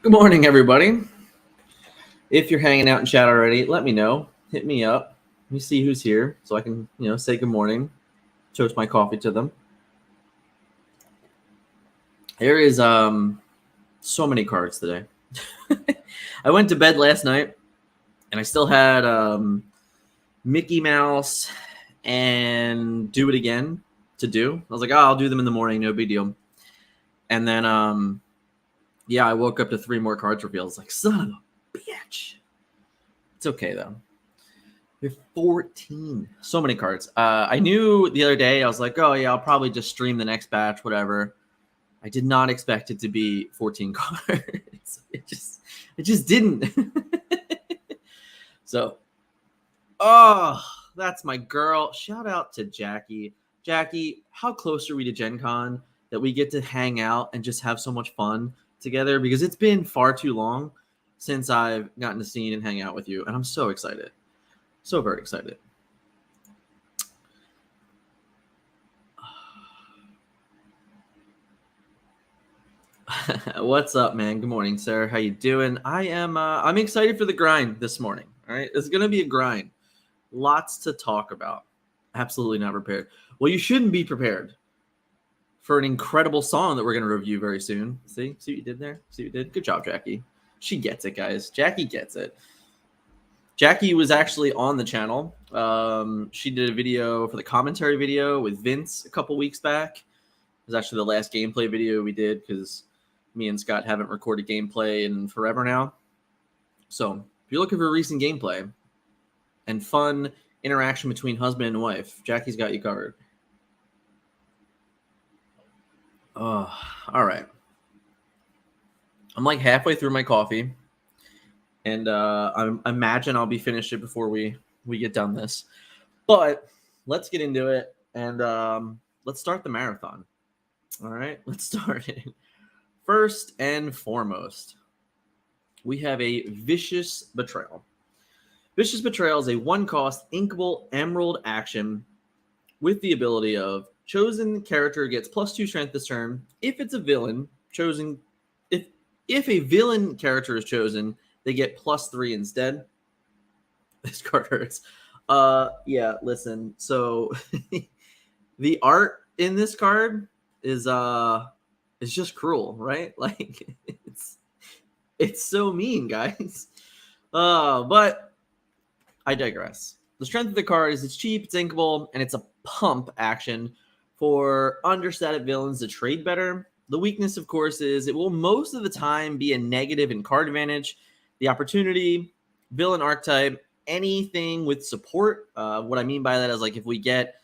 Good morning, everybody. If you're hanging out in chat already, let me know. Hit me up. Let me see who's here so I can, say good morning. Toast my coffee to them. There is so many cards today. I went to bed last night and I still had Mickey Mouse and Do It Again to do. I was like, I'll do them in the morning, no big deal. And then I woke up to 3 more cards reveals. Like, son of a bitch. It's okay though. We have 14. So many cards. I knew the other day, I was like, oh yeah, I'll probably just stream the next batch, whatever. I did not expect it to be 14 cards. It just didn't. So, that's my girl. Shout out to Jackie. Jackie, how close are we to Gen Con that we get to hang out and just have so much fun together? Because it's been far too long since I've gotten to see and hang out with you, and I'm so excited. So very excited. What's up, man? Good morning, sir. How you doing? I'm excited for the grind this morning. All right, it's gonna be a grind. Lots to talk about. Absolutely not prepared. Well, you shouldn't be prepared for an incredible song that we're gonna review very soon. See what you did there? See what you did? Good job, Jackie. She gets it, guys. Jackie gets it. Jackie was actually on the channel. She did a video for the commentary video with Vince a couple weeks back. It was actually the last gameplay video we did because me and Scott haven't recorded gameplay in forever now. So if you're looking for recent gameplay and fun interaction between husband and wife, Jackie's got you covered. Oh, all right. I'm like halfway through my coffee. And I imagine I'll be finished it before we get done this. But let's get into it. And let's start the marathon. All right, let's start it. First and foremost, we have a Vicious Betrayal. Vicious Betrayal is a 1-cost inkable emerald action with the ability of chosen character gets +2 strength this turn. If it's a villain chosen, if a villain character is chosen, they get +3 instead. This card hurts. Yeah, listen. So the art in this card is just cruel, right? Like it's so mean, guys. But I digress. The strength of the card is it's cheap, it's inkable, and it's a pump action for understated villains to trade better. The weakness, of course, is it will most of the time be a negative in card advantage. The opportunity, villain archetype, anything with support. What I mean by that is like if we get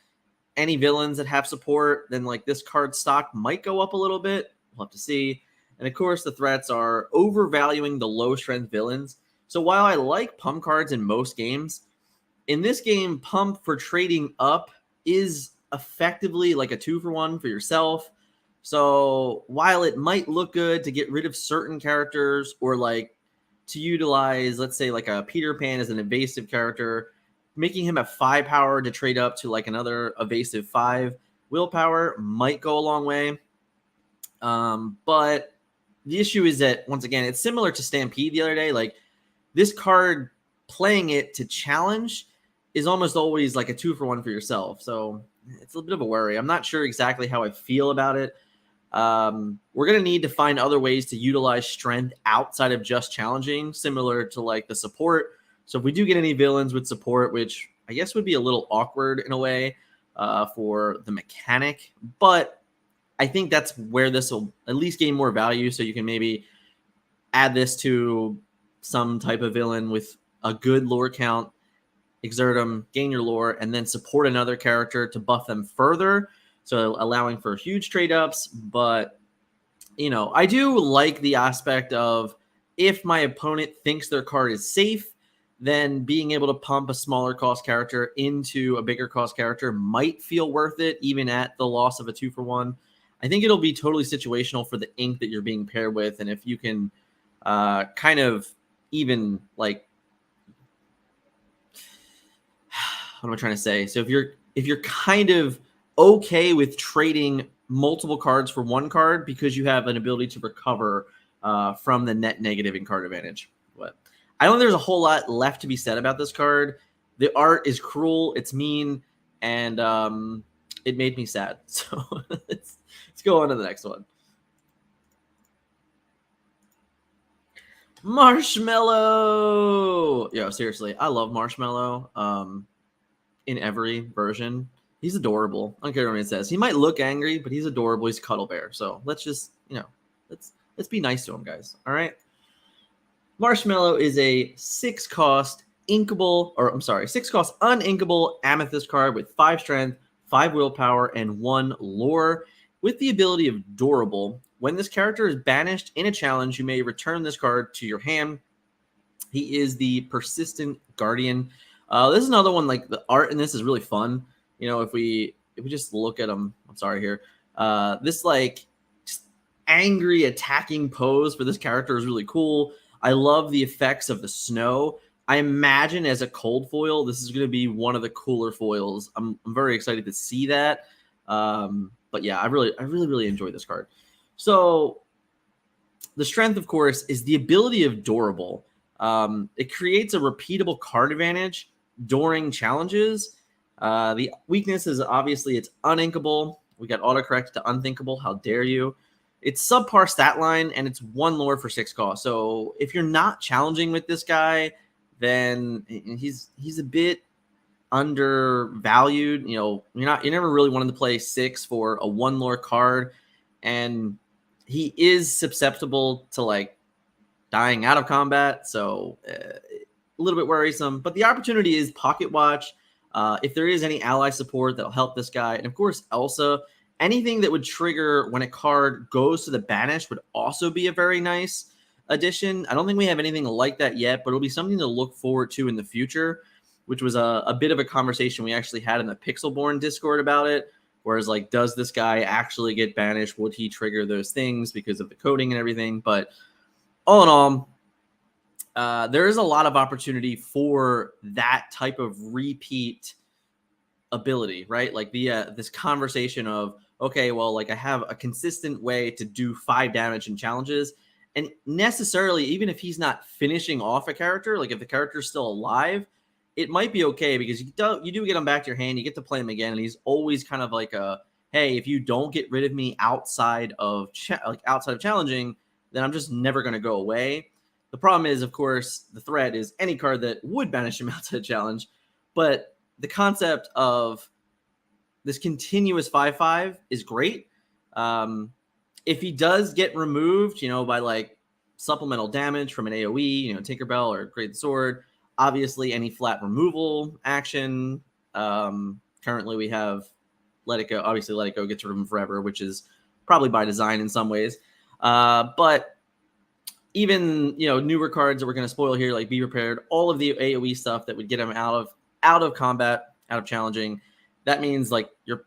any villains that have support, then like this card stock might go up a little bit. We'll have to see. And of course, the threats are overvaluing the low strength villains. So while I like pump cards in most games, in this game, pump for trading up is effectively like a 2-for-1 for yourself. So while it might look good to get rid of certain characters or like to utilize, let's say, like a Peter Pan as an evasive character, making him have 5 power to trade up to like another evasive 5 willpower might go a long way. But the issue is that, once again, it's similar to Stampede the other day. Like this card, playing it to challenge is almost always like a 2-for-1 for yourself. So it's a bit of a worry. I'm not sure exactly how I feel about it. We're going to need to find other ways to utilize strength outside of just challenging, similar to like the support. So if we do get any villains with support, which I guess would be a little awkward in a way for the mechanic, but I think that's where this will at least gain more value. So you can maybe add this to some type of villain with a good lore count, exert them, gain your lore, and then support another character to buff them further. So allowing for huge trade ups. But, I do like the aspect of if my opponent thinks their card is safe, then being able to pump a smaller cost character into a bigger cost character might feel worth it, even at the loss of a 2-for-1. I think it'll be totally situational for the ink that you're being paired with. And if you can kind of even like, what am I trying to say? So if you're kind of okay with trading multiple cards for one card because you have an ability to recover from the net negative and card advantage. But I don't think there's a whole lot left to be said about this card. The art is cruel, it's mean, and it made me sad. So let's go on to the next one. Marshmallow. Yo, seriously, I love Marshmallow. In every version, he's adorable. I don't care what it says. He might look angry, but he's adorable. He's a cuddle bear. So let's just, let's be nice to him, guys. All right. Marshmallow is a 6-cost uninkable amethyst card with 5 strength, 5 willpower, and 1 lore, with the ability of Durable. When this character is banished in a challenge, you may return this card to your hand. He is the Persistent Guardian. This is another one, like the art in this is really fun. If we just look at him, I'm sorry here. This like just angry attacking pose for this character is really cool. I love the effects of the snow. I imagine as a cold foil, this is going to be one of the cooler foils. I'm very excited to see that. But yeah, I really enjoy this card. So the strength, of course, is the ability of Durable. It creates a repeatable card advantage during challenges. The weakness is obviously it's uninkable. We got autocorrect to unthinkable. How dare you? It's subpar stat line, and it's 1 lore for 6 cost. So if you're not challenging with this guy, then he's a bit undervalued. You never really wanted to play 6 for a 1 lore card, and he is susceptible to like dying out of combat. So a little bit worrisome, but the opportunity is Pocket Watch. If there is any ally support that'll help this guy, and of course Elsa, anything that would trigger when a card goes to the banish would also be a very nice addition. I don't think we have anything like that yet, but it'll be something to look forward to in the future, which was a bit of a conversation we actually had in the Pixelborn Discord about it. Whereas, like, does this guy actually get banished? Would he trigger those things because of the coding and everything? But all in all, there is a lot of opportunity for that type of repeat ability, right? Like this conversation of, okay, well, like I have a consistent way to do 5 damage in challenges, and necessarily, even if he's not finishing off a character, like if the character's still alive, it might be okay because you do get him back to your hand, you get to play him again, and he's always kind of like a, hey, if you don't get rid of me outside of challenging, then I'm just never going to go away. The problem is, of course, the threat is any card that would banish him outside of challenge, but the concept of this continuous 5/5 is great. If he does get removed, by like supplemental damage from an AoE, Tinkerbell or Great Sword, obviously any flat removal action. Currently we have Let It Go. Obviously Let It Go gets rid of him forever, which is probably by design in some ways. But even, newer cards that we're going to spoil here, like Be Prepared, all of the AoE stuff that would get him out of combat, out of challenging. That means like you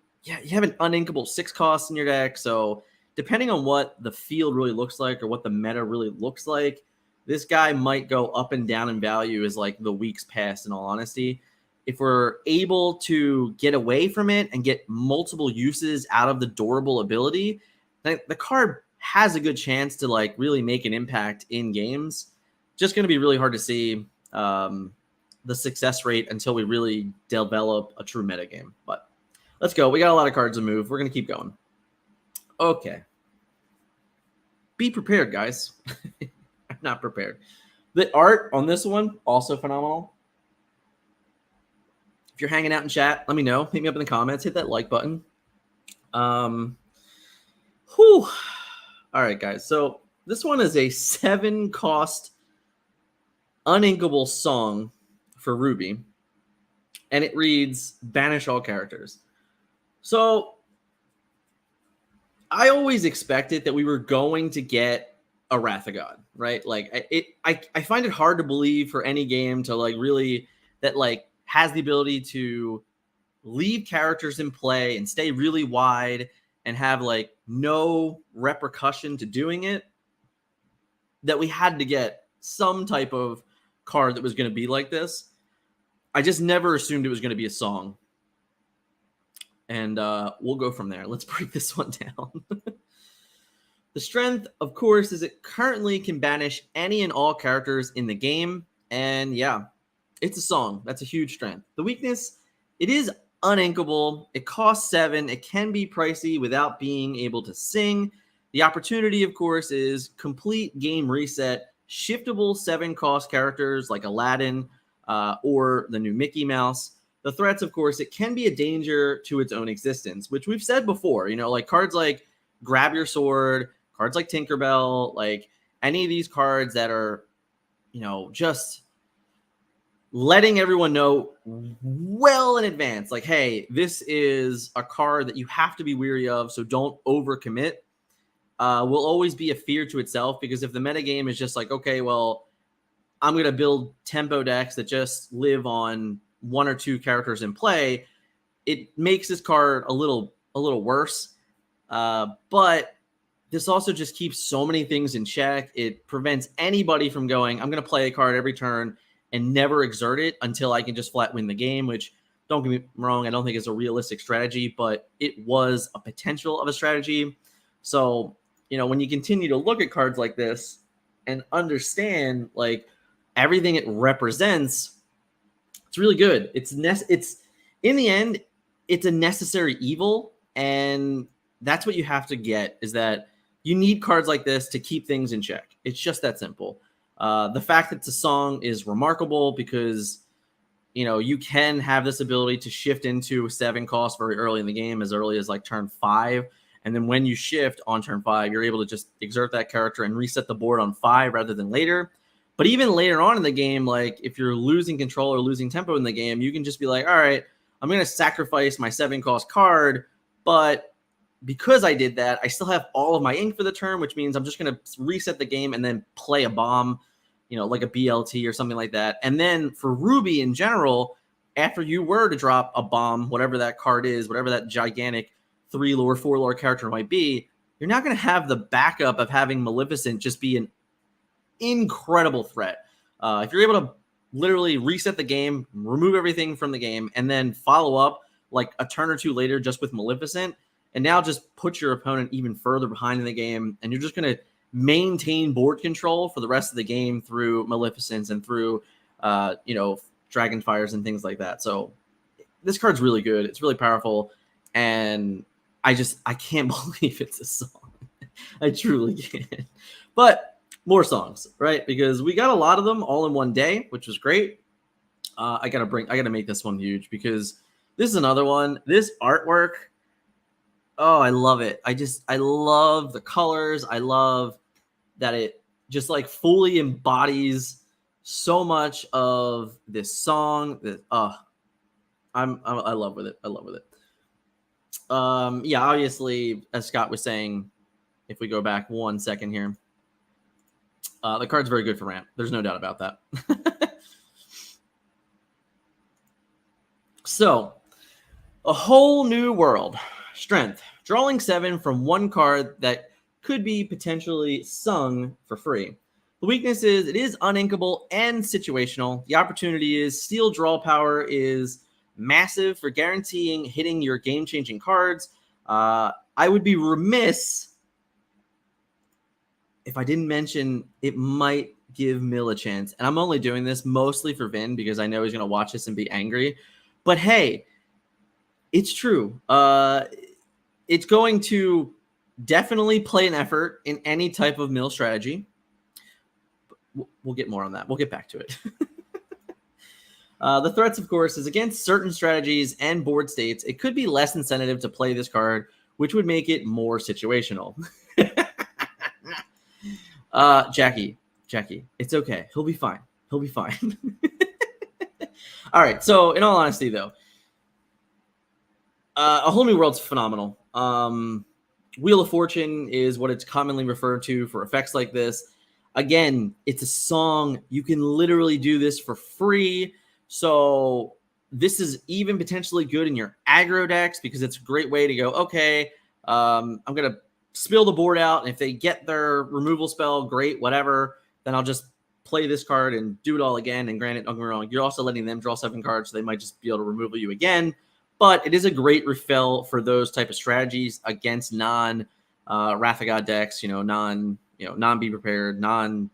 have an uninkable 6 costs in your deck. So depending on what the field really looks like or what the meta really looks like, this guy might go up and down in value as like the weeks pass, in all honesty. If we're able to get away from it and get multiple uses out of the Durable ability, the card has a good chance to like really make an impact in games. Just going to be really hard to see the success rate until we really develop a true meta game. But let's go. We got a lot of cards to move. We're going to keep going. Okay. Be prepared, guys. I'm not prepared. The art on this one, also phenomenal. If you're hanging out in chat, let me know. Hit me up in the comments. Hit that like button. All right, guys. So this one is a 7-cost uninkable song for Ruby. And it reads, banish all characters. So I always expected that we were going to get a Wrath of God, right? Like I find it hard to believe for any game to like really that like has the ability to leave characters in play and stay really wide and have like no repercussion to doing it, that we had to get some type of card that was going to be like this. I just never assumed it was going to be a song. And we'll go from there. Let's break this one down. The strength, of course, is it currently can banish any and all characters in the game. And yeah, it's a song. That's a huge strength. The weakness, it is uninkable. It costs 7. It can be pricey without being able to sing. The opportunity, of course, is complete game reset, shiftable 7 cost characters like Aladdin or the new Mickey Mouse. The threats, of course, it can be a danger to its own existence, which we've said before. Like cards like Grab Your Sword, cards like Tinkerbell, like any of these cards that are, just letting everyone know well in advance, like, hey, this is a card that you have to be weary of, so don't overcommit, will always be a fear to itself, because if the metagame is just like, okay, well, I'm going to build tempo decks that just live on 1 or 2 characters in play, it makes this card a little worse. But this also just keeps so many things in check. It prevents anybody from going, I'm going to play a card every turn and never exert it until I can just flat win the game, which, don't get me wrong, I don't think is a realistic strategy, but it was a potential of a strategy. So, when you continue to look at cards like this and understand like everything it represents, it's really good. It's in the end, it's a necessary evil, and that's what you have to get, is that you need cards like this to keep things in check. It's just that simple. The fact that it's a song is remarkable because, you can have this ability to shift into 7 cost very early in the game, as early as like turn 5. And then when you shift on turn 5, you're able to just exert that character and reset the board on 5 rather than later. But even later on in the game, like if you're losing control or losing tempo in the game, you can just be like, all right, I'm going to sacrifice my 7 cost card, but because I did that, I still have all of my ink for the turn, which means I'm just going to reset the game and then play a bomb, like a BLT or something like that. And then for Ruby in general, after you were to drop a bomb, whatever that card is, whatever that gigantic 3 lore, 4 lore character might be, you're not going to have the backup of having Maleficent just be an incredible threat. If you're able to literally reset the game, remove everything from the game, and then follow up like a turn or 2 later just with Maleficent, and now just put your opponent even further behind in the game, and you're just going to maintain board control for the rest of the game through Maleficents and through, Dragonfires and things like that. So this card's really good. It's really powerful, and I can't believe it's a song. I truly can't. But more songs, right? Because we got a lot of them all in one day, which was great. I gotta make this one huge, because this is another one. This artwork, oh, I love it. I love the colors. I love that it just like fully embodies so much of this song. That I love with it. I love with it. Yeah, obviously, as Scott was saying, if we go back 1 second here, the card's very good for ramp. There's no doubt about that. So, a whole new world. Strength. Drawing 7 from 1 card that could be potentially sung for free. The weakness is it is uninkable and situational. The opportunity is steal draw power is massive for guaranteeing hitting your game-changing cards. I would be remiss if I didn't mention it might give Mill a chance. And I'm only doing this mostly for Vin because I know he's going to watch this and be angry. But hey, it's true. It's going to definitely play an effort in any type of Mill strategy. We'll get more on that. We'll get back to it. The threats, of course, is against certain strategies and board states. It could be less incentive to play this card, which would make it more situational. Jackie, it's okay. He'll be fine. He'll be fine. All right. So, in all honesty, though, A Whole New World's phenomenal. Wheel of Fortune is what it's commonly referred to for effects like this. Again, it's a song. You can literally do this for free. So this is even potentially good in your aggro decks because it's a great way to go, okay, I'm going to spill the board out. And if they get their removal spell, great, whatever. Then I'll just play this card and do it all again. And granted, don't get me wrong, you're also letting them draw 7 cards, so they might just be able to removal you again. But it is a great refill for those type of strategies against non Wrath of God decks, non Be Prepared, non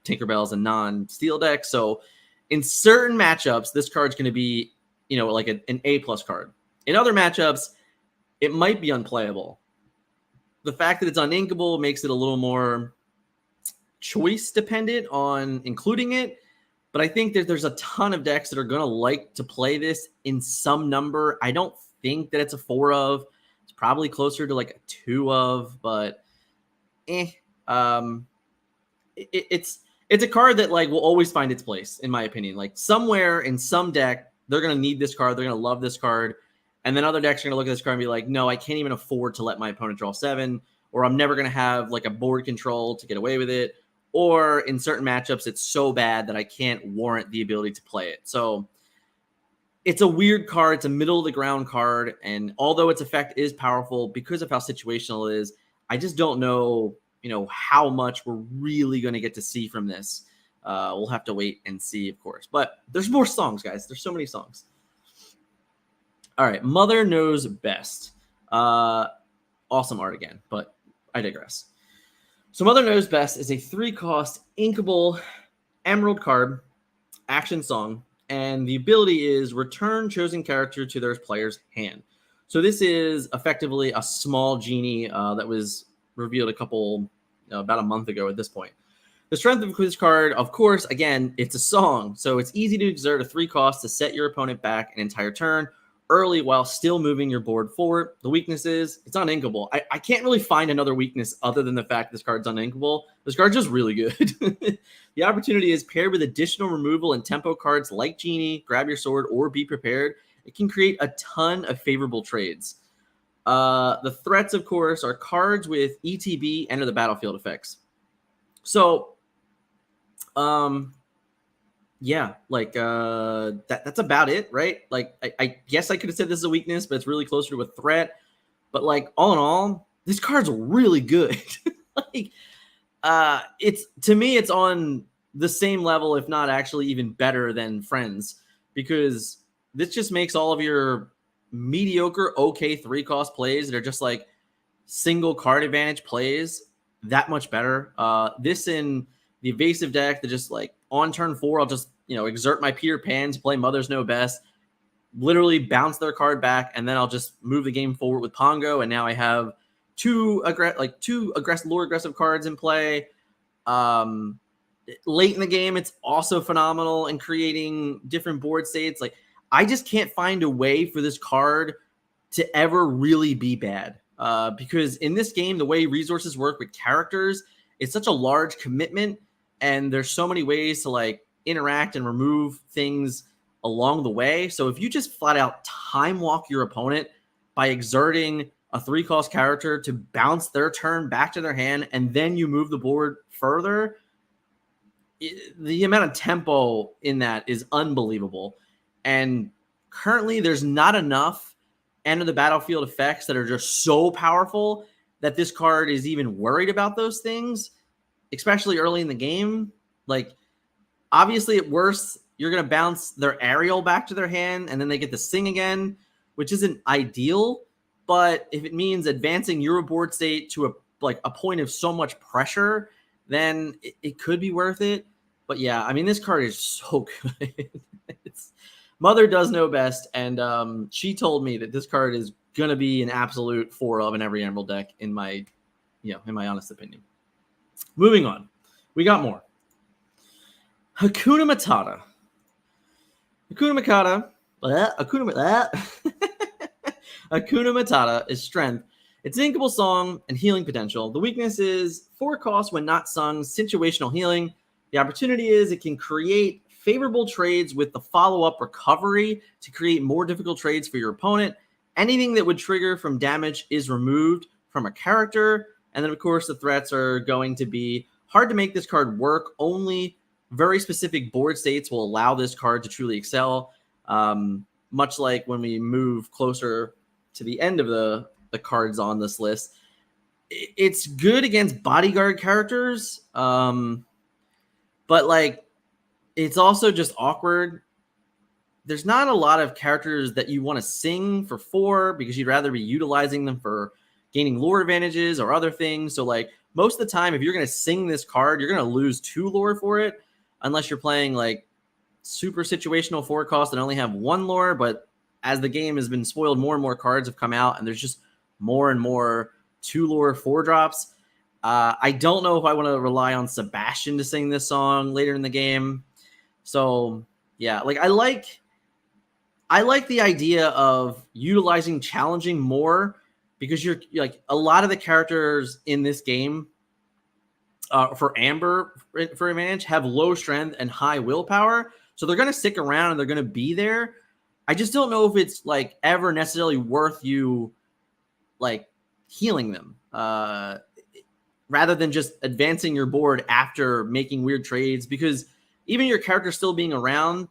Tinkerbells, and non Steel decks. So in certain matchups, this card's going to be, like an A+ card. In other matchups, it might be unplayable. The fact that it's uninkable makes it a little more choice dependent on including it. But I think that there's a ton of decks that are going to like to play this in some number. I don't think that it's a 4 of. It's probably closer to like a 2 of, but it's a card that like will always find its place, in my opinion. Like somewhere in some deck, they're going to need this card. They're going to love this card. And then other decks are going to look at this card and be like, no, I can't even afford to let my opponent draw 7, or I'm never going to have like a board control to get away with it. Or in certain matchups, it's so bad that I can't warrant the ability to play it. So it's a weird card. It's a middle of the ground card. And although its effect is powerful because of how situational it is, I just don't know, how much we're really going to get to see from this. We'll have to wait and see, of course. But there's more songs, guys. There's so many songs. All right. Mother Knows Best. Awesome art again, but I digress. So Mother Knows Best is a 3-cost inkable emerald card action song, and the ability is return chosen character to their player's hand. So this is effectively a small genie that was revealed about a month ago at this point. The strength of this card, of course, again, it's a song, so it's easy to exert a 3-cost to set your opponent back an entire turn early while still moving your board forward. The weakness is it's uninkable. I can't really find another weakness other than the fact this card's uninkable. This card's just really good. The opportunity is paired with additional removal and tempo cards like Genie, Grab Your Sword, or Be Prepared. It can create a ton of favorable trades. The threats, of course, are cards with ETB enter the battlefield effects. So, yeah, like that's about it, right? Like I guess I could have said this is a weakness, but it's really closer to a threat. But like all in all, this card's really good. Like it's, to me, it's on the same level, if not actually even better than Friends, because this just makes all of your mediocre, okay 3-cost plays that are just like single card advantage plays that much better. This in the evasive deck that just like on turn 4, I'll just, exert my Peter Pans, play Mother's Know Best, literally bounce their card back, and then I'll just move the game forward with Pongo, and now I have two aggressive cards in play. Late in the game, it's also phenomenal in creating different board states. Like, I just can't find a way for this card to ever really be bad. Because in this game, the way resources work with characters, it's such a large commitment, and there's so many ways to like interact and remove things along the way. So if you just flat out time walk your opponent by exerting a 3-cost character to bounce their turn back to their hand, and then you move the board further, the amount of tempo in that is unbelievable. And currently there's not enough enter the battlefield effects that are just so powerful that this card is even worried about those things, especially early in the game. Like, obviously at worst, you're going to bounce their aerial back to their hand, and then they get to sing again, which isn't ideal. But if it means advancing your board state to a point of so much pressure, then it could be worth it. But yeah, I mean, this card is so good. Mother does know best, and she told me that this card is going to be an absolute 4 of in every Emerald deck, in my honest opinion. Moving on. We got more. Hakuna Matata. Hakuna Matata is strength. It's an inkable song and healing potential. The weakness is 4 costs when not sung, situational healing. The opportunity is it can create favorable trades with the follow-up recovery to create more difficult trades for your opponent. Anything that would trigger from damage is removed from a character. And then, of course, the threats are going to be hard to make this card work. Only very specific board states will allow this card to truly excel. Much like when we move closer to the end of the cards on this list. It's good against bodyguard characters, but like it's also just awkward. There's not a lot of characters that you want to sing for 4 because you'd rather be utilizing them for gaining lore advantages or other things. So like most of the time, if you're going to sing this card, you're going to lose 2 lore for it, unless you're playing like super situational 4 cost and only have 1 lore. But as the game has been spoiled, more and more cards have come out, and there's just more and more 2 lore 4 drops. I don't know if I want to rely on Sebastian to sing this song later in the game. So yeah, like I like the idea of utilizing challenging more, because you're like a lot of the characters in this game for Amber for advantage have low strength and high willpower. So they're going to stick around and they're going to be there. I just don't know if it's like ever necessarily worth you like healing them rather than just advancing your board after making weird trades, because even your character still being around,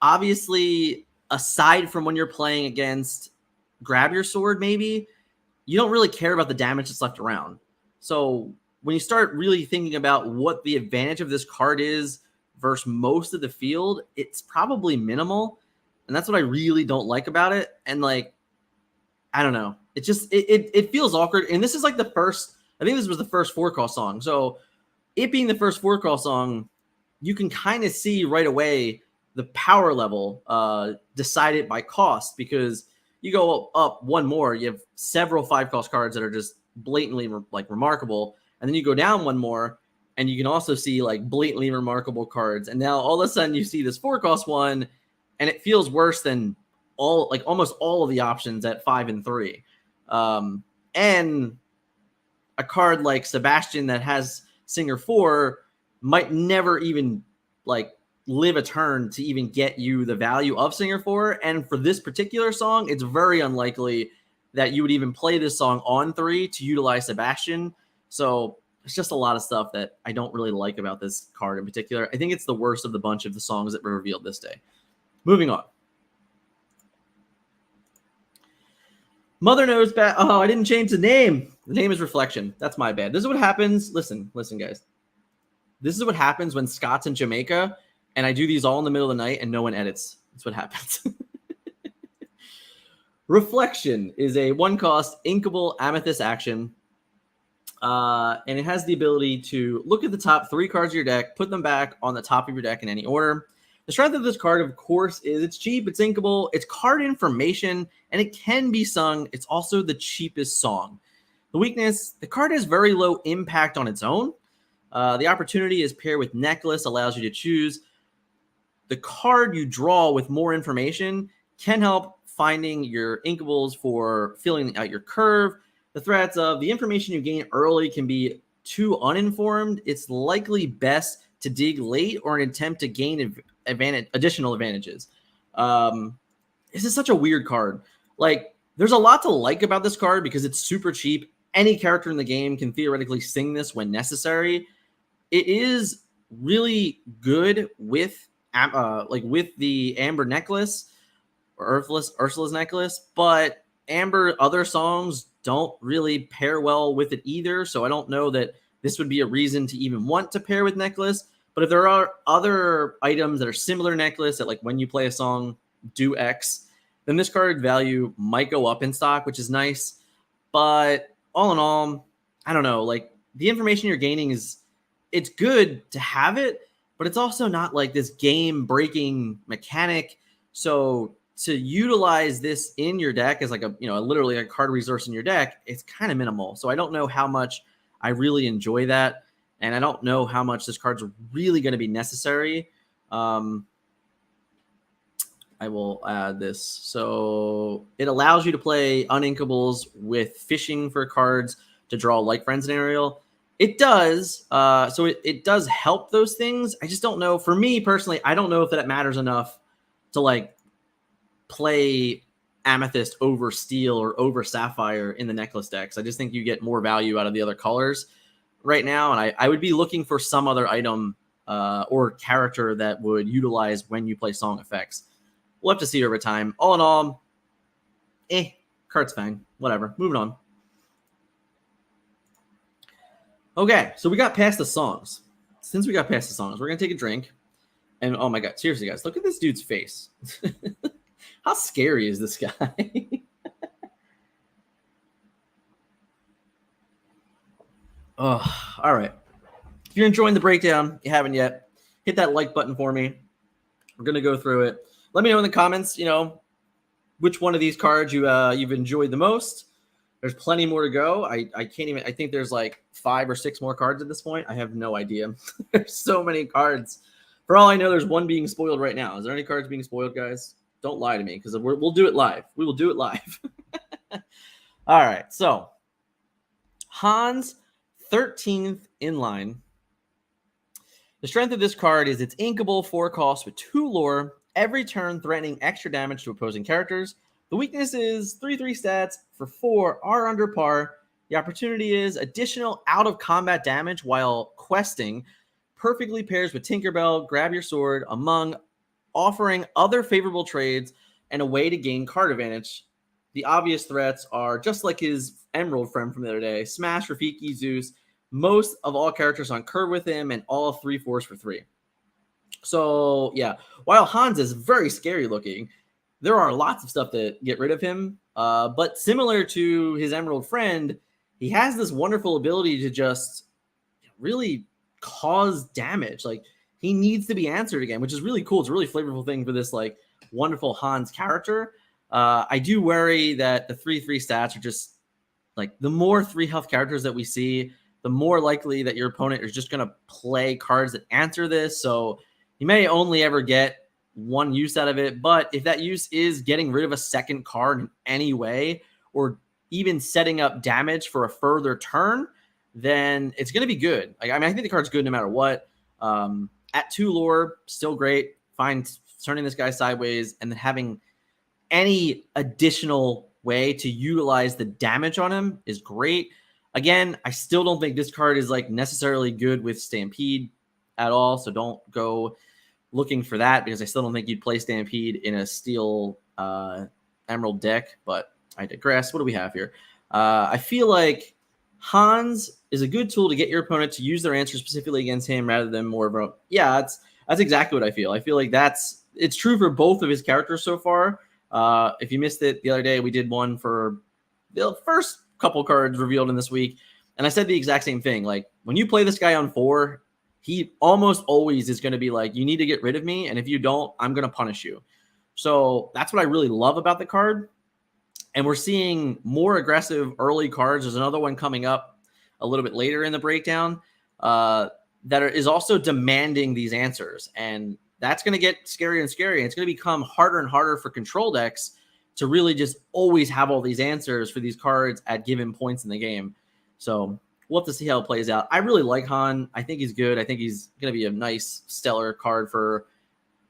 obviously, aside from when you're playing against Grab Your Sword, maybe, you don't really care about the damage that's left around. So when you start really thinking about what the advantage of this card is versus most of the field, it's probably minimal. And that's what I really don't like about it. And like, I don't know. It just, it feels awkward. And this is like the first, I think this was the first 4-call song. So it being the first 4-call song, you can kind of see right away the power level decided by cost, because you go up 1 more, you have several 5-cost cards that are just blatantly like remarkable, and then you go down 1 more, and you can also see like blatantly remarkable cards, and now all of a sudden you see this 4-cost one, and it feels worse than almost all of the options at 5 and 3, and a card like Sebastian that has Singer 4 might never even like live a turn to even get you the value of Singer 4. And for this particular song, it's very unlikely that you would even play this song on 3 to utilize Sebastian. So it's just a lot of stuff that I don't really like about this card in particular. I think it's the worst of the bunch of the songs that were revealed this day. Moving on. Mother Knows Bad. Oh, I didn't change the name. The name is Reflection. That's my bad. This is what happens. Listen, guys. This is what happens when Scott's in Jamaica, and I do these all in the middle of the night and no one edits. That's what happens. Reflection is a 1-cost inkable amethyst action. And it has the ability to look at the top 3 cards of your deck, put them back on the top of your deck in any order. The strength of this card, of course, is it's cheap, it's inkable, it's card information, and it can be sung. It's also the cheapest song. The weakness, the card has very low impact on its own. The opportunity is paired with Necklace, allows you to choose the card you draw with more information, can help finding your inkables for filling out your curve. The threats of the information you gain early can be too uninformed. It's likely best to dig late or an attempt to gain additional advantages. This is such a weird card. Like, there's a lot to like about this card because it's super cheap. Any character in the game can theoretically sing this when necessary. It is really good with the Amber Necklace or Ursula's Necklace, but Amber other songs don't really pair well with it either. So I don't know that this would be a reason to even want to pair with Necklace. But if there are other items that are similar to Necklace that, like, when you play a song, do X, then this card value might go up in stock, which is nice. But all in all, I don't know. Like, the information you're gaining it's good to have it, but it's also not like this game-breaking mechanic. So to utilize this in your deck as like literally a card resource in your deck, it's kind of minimal. So I don't know how much I really enjoy that. And I don't know how much this card's really going to be necessary. I will add this. So it allows you to play uninkables with fishing for cards to draw like Friends and Ariel. It does. So it does help those things. I just don't know. For me personally, I don't know if that matters enough to like play Amethyst over Steel or over Sapphire in the Necklace decks. I just think you get more value out of the other colors right now. And I would be looking for some other item or character that would utilize when you play song effects. We'll have to see over time. All in all, card's fine. Whatever. Moving on. Okay, so we got past the songs. Since we got past the songs, we're going to take a drink. And oh my God, seriously, guys, look at this dude's face. How scary is this guy? All right. If you're enjoying the breakdown, you haven't yet, hit that like button for me. We're going to go through it. Let me know in the comments, which one of these cards you've enjoyed the most. There's plenty more to go. I can't even, I think there's like 5 or 6 more cards at this point. I have no idea. There's so many cards. For all I know, there's one being spoiled right now. Is there any cards being spoiled, guys? Don't lie to me, because we'll do it live. We will do it live. All right, so Hans, 13th in line. The strength of this card is it's inkable, 4 cost with 2 lore, every turn threatening extra damage to opposing characters. The weakness is 3/3 stats for 4 are under par. The opportunity is additional out-of-combat damage while questing. Perfectly pairs with Tinkerbell, Grab Your Sword, among offering other favorable trades and a way to gain card advantage. The obvious threats are just like his Emerald friend from the other day, Smash, Rafiki, Zeus, most of all characters on curve with him, and all 3/4s for 3. So yeah, while Hans is very scary looking, there are lots of stuff to get rid of him. But similar to his Emerald friend, he has this wonderful ability to just really cause damage. Like, he needs to be answered again, which is really cool. It's a really flavorful thing for this like wonderful Hans character. I do worry that the 3/3 stats are just like, the more 3 health characters that we see, the more likely that your opponent is just going to play cards that answer this. So you may only ever get one use out of it, but if that use is getting rid of a second card in any way, or even setting up damage for a further turn, then it's going to be good. Like, I mean, I think the card's good no matter what. At 2 lore, still great. Fine turning this guy sideways and then having any additional way to utilize the damage on him is great. Again, I still don't think this card is like necessarily good with Stampede at all, so don't go looking for that, because I still don't think you'd play Stampede in a Steel Emerald deck, but I digress. What do we have here? I feel like Hans is a good tool to get your opponent to use their answer specifically against him rather than more of a, yeah, that's exactly what I feel. I feel like it's true for both of his characters so far. If you missed it the other day, we did one for the first couple cards revealed in this week, and I said the exact same thing. Like, when you play this guy on 4, he almost always is going to be like, you need to get rid of me, and if you don't, I'm going to punish you. So that's what I really love about the card. And we're seeing more aggressive early cards. There's another one coming up a little bit later in the breakdown is also demanding these answers. And that's going to get scarier and scarier. And it's going to become harder and harder for control decks to really just always have all these answers for these cards at given points in the game. So we'll have to see how it plays out. I really like Han. I think he's good. I think he's going to be a nice, stellar card for,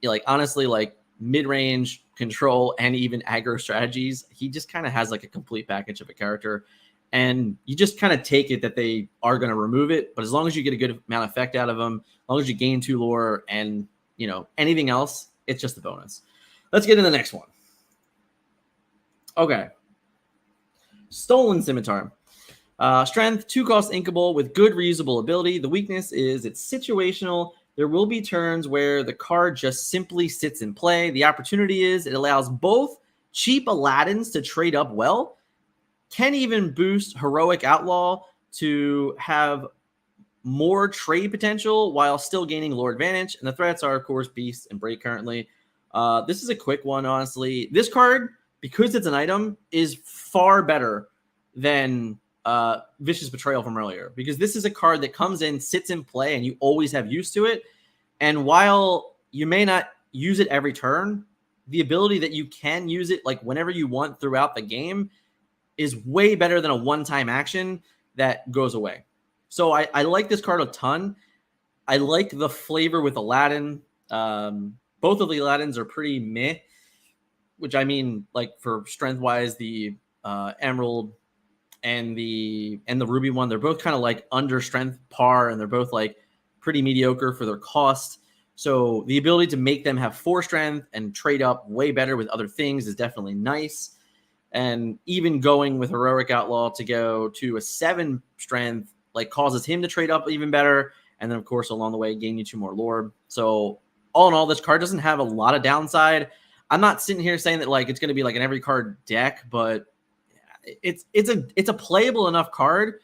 like, honestly, like, mid-range control and even aggro strategies. He just kind of has like a complete package of a character, and you just kind of take it that they are going to remove it. But as long as you get a good amount of effect out of them, as long as you gain 2 lore and, anything else, it's just a bonus. Let's get into the next one. Okay. Stolen Scimitar. Strength, 2 cost inkable with good reusable ability. The weakness is it's situational. There will be turns where the card just simply sits in play. The opportunity is it allows both cheap Aladdins to trade up well, can even boost Heroic Outlaw to have more trade potential while still gaining lore advantage. And the threats are, of course, Beast and Break currently. This is a quick one, honestly. This card, because it's an item, is far better than Vicious Betrayal from earlier, because this is a card that comes in, sits in play, and you always have use to it. And while you may not use it every turn, the ability that you can use it like whenever you want throughout the game is way better than a one-time action that goes away. So I like this card a ton. I like the flavor with Aladdin. Both of the Aladdins are pretty meh, which I mean, like, for strength-wise, the Emerald and the Ruby one, they're both kind of like under strength par, and they're both like pretty mediocre for their cost. So the ability to make them have 4 strength and trade up way better with other things is definitely nice. And even going with Heroic Outlaw to go to a 7 strength, like, causes him to trade up even better. And then, of course, along the way, gain you 2 more lore. So all in all, this card doesn't have a lot of downside. I'm not sitting here saying that like it's going to be like an every card deck, but it's a playable enough card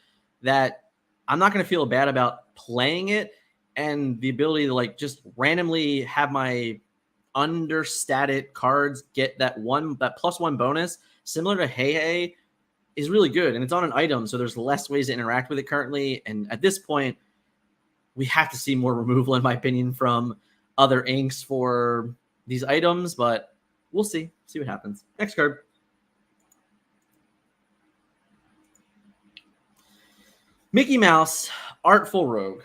that I'm not going to feel bad about playing it, and the ability to like just randomly have my understated cards get that +1 bonus, similar to Hey Hey, is really good. And it's on an item, so there's less ways to interact with it currently. And at this point, we have to see more removal, in my opinion, from other inks for these items, but we'll see what happens. Next card. Mickey Mouse, Artful Rogue.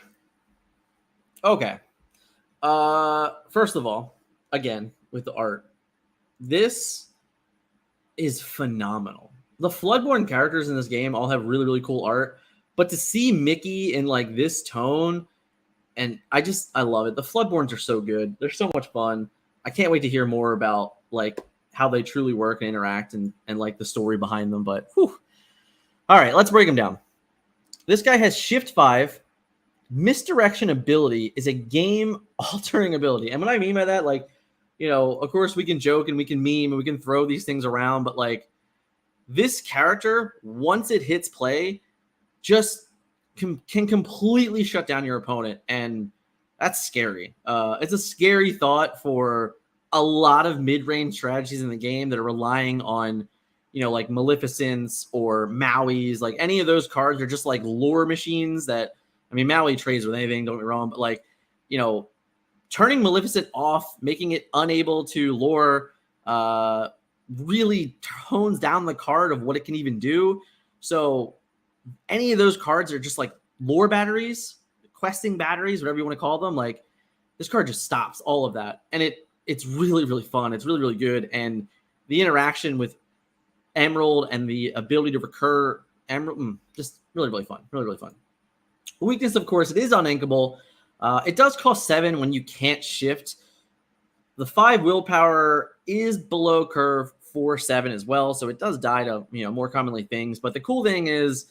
Okay. First of all, again, with the art, this is phenomenal. The Floodborne characters in this game all have really, really cool art, but to see Mickey in like this tone, and I love it. The Floodborns are so good. They're so much fun. I can't wait to hear more about like how they truly work and interact and like the story behind them. But whew. All right, let's break them down. This guy has Shift 5. Misdirection ability is a game-altering ability. And what I mean by that, like, you know, of course we can joke and we can meme and we can throw these things around, but like this character, once it hits play, just can completely shut down your opponent. And that's scary. It's a scary thought for a lot of mid-range strategies in the game that are relying on, you know, like Maleficence or Maui's. Like any of those cards are just like lore machines that, I mean, Maui trades with anything, don't get me wrong, but like, you know, turning Maleficent off, making it unable to lure, really tones down the card of what it can even do. So any of those cards are just like lore batteries, questing batteries, whatever you want to call them. Like this card just stops all of that. And it's really, really fun. It's really, really good. And the interaction with Emerald and the ability to recur Emerald, just really, really fun. Really, really fun. Weakness, of course, it is uninkable. It does cost 7 when you can't shift. The 5 willpower is below curve for 7 as well, so it does die to, you know, more commonly things. But the cool thing is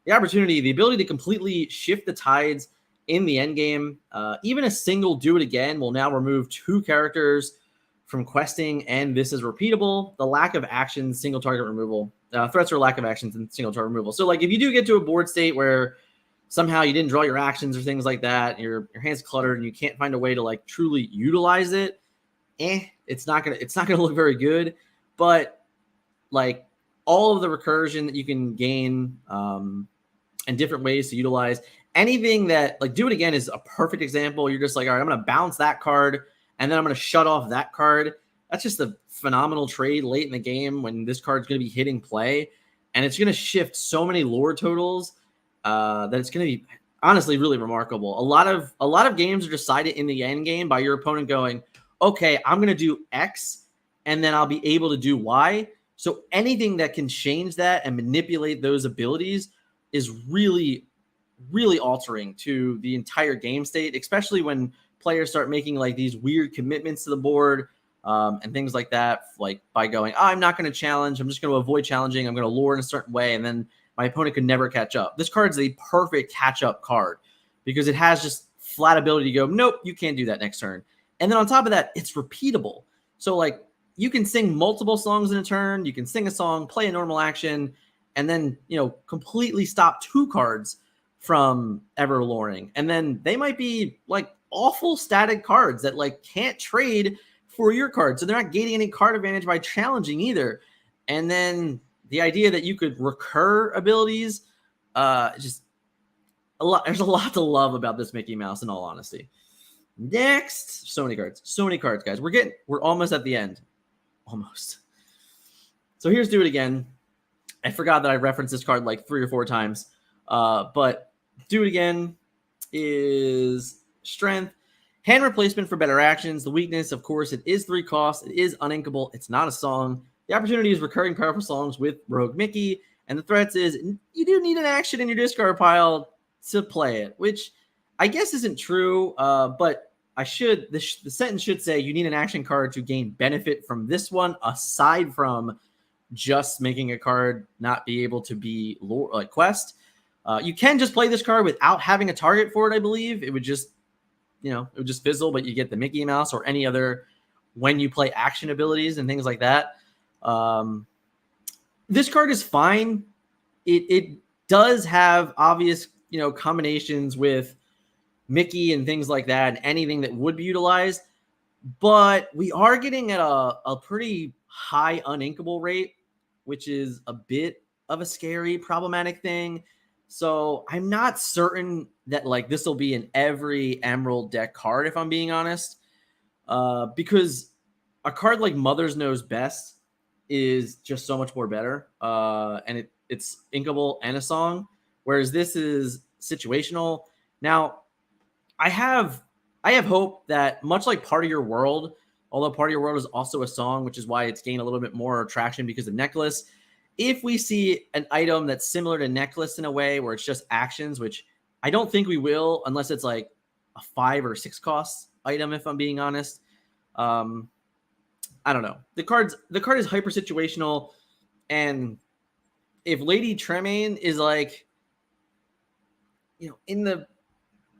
the opportunity, the ability to completely shift the tides in the end game. Even a single do it again will now remove 2 characters from questing, and this is repeatable. The lack of actions, single target removal. Threats or lack of actions and single target removal. So like if you do get to a board state where somehow you didn't draw your actions or things like that, your hand's cluttered and you can't find a way to like truly utilize it, it's not gonna look very good. But like all of the recursion that you can gain and different ways to utilize anything that like do it again is a perfect example. You're just like, all right, I'm gonna bounce that card and then I'm gonna shut off that card. That's just a phenomenal trade late in the game when this card's gonna be hitting play, and it's gonna shift so many lore totals that it's going to be honestly really remarkable. A lot of games are decided in the end game by your opponent going, okay, I'm going to do X and then I'll be able to do Y. So anything that can change that and manipulate those abilities is really, really altering to the entire game state, especially when players start making like these weird commitments to the board and things like that, like by going, oh, I'm not going to challenge. I'm just going to avoid challenging. I'm going to lure in a certain way. And then my opponent could never catch up. This card is a perfect catch-up card because it has just flat ability to go, nope, you can't do that next turn. And then on top of that, it's repeatable. So like you can sing multiple songs in a turn. You can sing a song, play a normal action, and then, you know, completely stop 2 cards from ever luring. And then they might be like awful static cards that like can't trade for your card. So they're not gaining any card advantage by challenging either. And then the idea that you could recur abilities, just a lot. There's a lot to love about this Mickey Mouse, in all honesty. Next, so many cards, guys. We're almost at the end, almost. So here's Do It Again. I forgot that I referenced this card like 3 or 4 times, but Do It Again is strength, hand replacement for better actions. The weakness, of course, it is 3 costs. It is uninkable. It's not a song. The opportunity is recurring powerful songs with Rogue Mickey. And the threats is you do need an action in your discard pile to play it, which I guess isn't true. But the sentence should say you need an action card to gain benefit from this one, aside from just making a card not be able to be like quest. You can just play this card without having a target for it, I believe. It would just, you know, it would just fizzle, but you get the Mickey Mouse or any other when you play action abilities and things like that. This card is fine. It does have obvious combinations with Mickey and things like that, and anything that would be utilized. But we are getting at a pretty high uninkable rate, which is a bit of a scary, problematic thing. So I'm not certain that like this will be in every Emerald deck card, if I'm being honest, because a card like Mother's Knows Best is just so much more better, and it's inkable and a song, whereas this is situational. Now, I have hope that much like Part of Your World, although Part of Your World is also a song, which is why it's gained a little bit more traction because of Necklace. If we see an item that's similar to Necklace in a way where it's just actions, which I don't think we will unless it's like a 5 or 6 cost item, if I'm being honest. I don't know. The card is hyper situational, and if Lady Tremaine is like, in the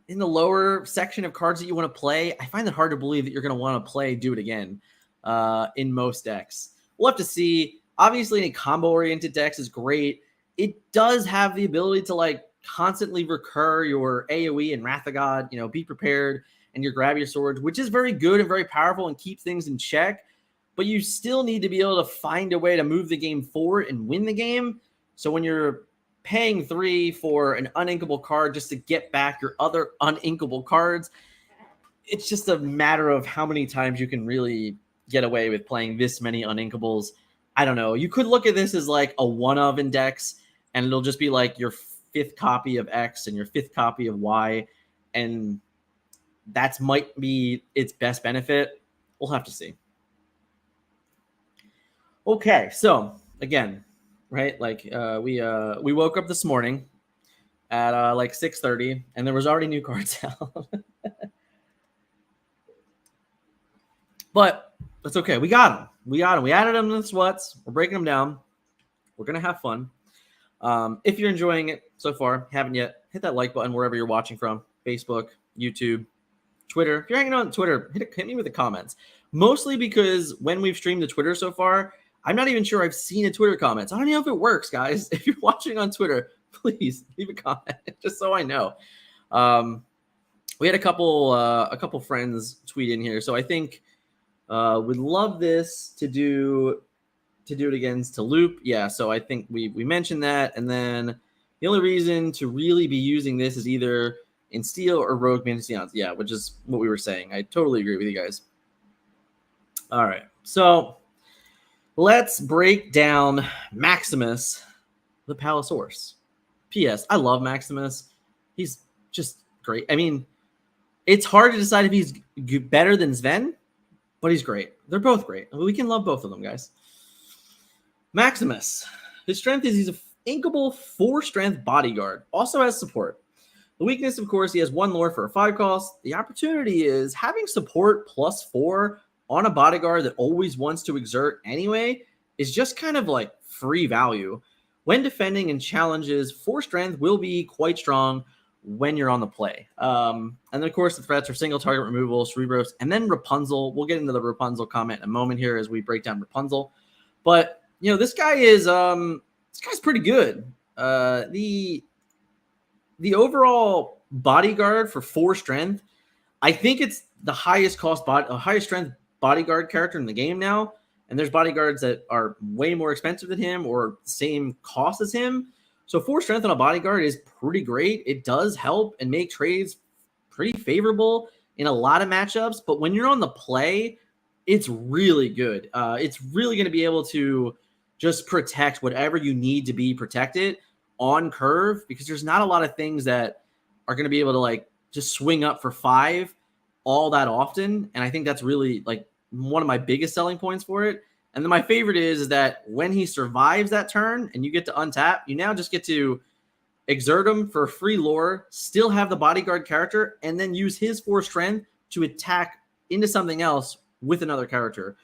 lower section of cards that you want to play, I find it hard to believe that you're going to want to play Do It Again in most decks. We'll have to see. Obviously, any combo-oriented decks is great. It does have the ability to like constantly recur your AoE and Wrath of God, be prepared, and your Grab Your Swords, which is very good and very powerful and keeps things in check. But you still need to be able to find a way to move the game forward and win the game. So when you're paying 3 for an uninkable card just to get back your other uninkable cards, it's just a matter of how many times you can really get away with playing this many uninkables. I don't know. You could look at this as like a one of index, and it'll just be like your 5th copy of X and your 5th copy of Y, and that might be its best benefit. We'll have to see. Okay, so again, right? Like we woke up this morning at like 6:30, and there was already new cards out. But that's okay. We got them. We added them to the SWOTs. We're breaking them down. We're gonna have fun. If you're enjoying it so far, haven't yet, hit that like button wherever you're watching from. Facebook, YouTube, Twitter. If you're hanging on Twitter, hit me with the comments. Mostly because when we've streamed to Twitter so far, I'm not even sure I've seen a Twitter comments. I don't know if it works, guys. If you're watching on Twitter, please leave a comment just so I know. We had a couple friends tweet in here, so I think we'd love this to do it against to loop. Yeah, so I think we mentioned that, and then the only reason to really be using this is either in Steel or Rogue Mantiseons. Yeah, which is what we were saying. I totally agree with you guys. All right, so let's break down Maximus, the Palosaurus. P.S. I love Maximus. He's just great. I mean, it's hard to decide if he's better than Sven, but he's great. They're both great. We can love both of them, guys. Maximus. His strength is he's an inkable 4-strength bodyguard. Also has support. The weakness, of course, he has 1 lore for a 5 cost. The opportunity is having support +4 on a bodyguard that always wants to exert anyway is just kind of like free value. When defending and challenges, 4 strength will be quite strong when you're on the play. And then, of course, the threats are single target removal, Cerebros, and then Rapunzel. We'll get into the Rapunzel comment in a moment here as we break down Rapunzel. But, this guy is this guy's pretty good. The overall bodyguard for 4 strength, I think it's the highest strength bodyguard character in the game now. And there's bodyguards that are way more expensive than him or same cost as him. So 4 strength on a bodyguard is pretty great. It does help and make trades pretty favorable in a lot of matchups. But when you're on the play, it's really good. It's really going to be able to just protect whatever you need to be protected on curve, because there's not a lot of things that are going to be able to like just swing up for 5 all that often. And I think that's really like one of my biggest selling points for it. And then my favorite is that when he survives that turn and you get to untap, you now just get to exert him for free lore, still have the bodyguard character, and then use his 4 strength to attack into something else with another character.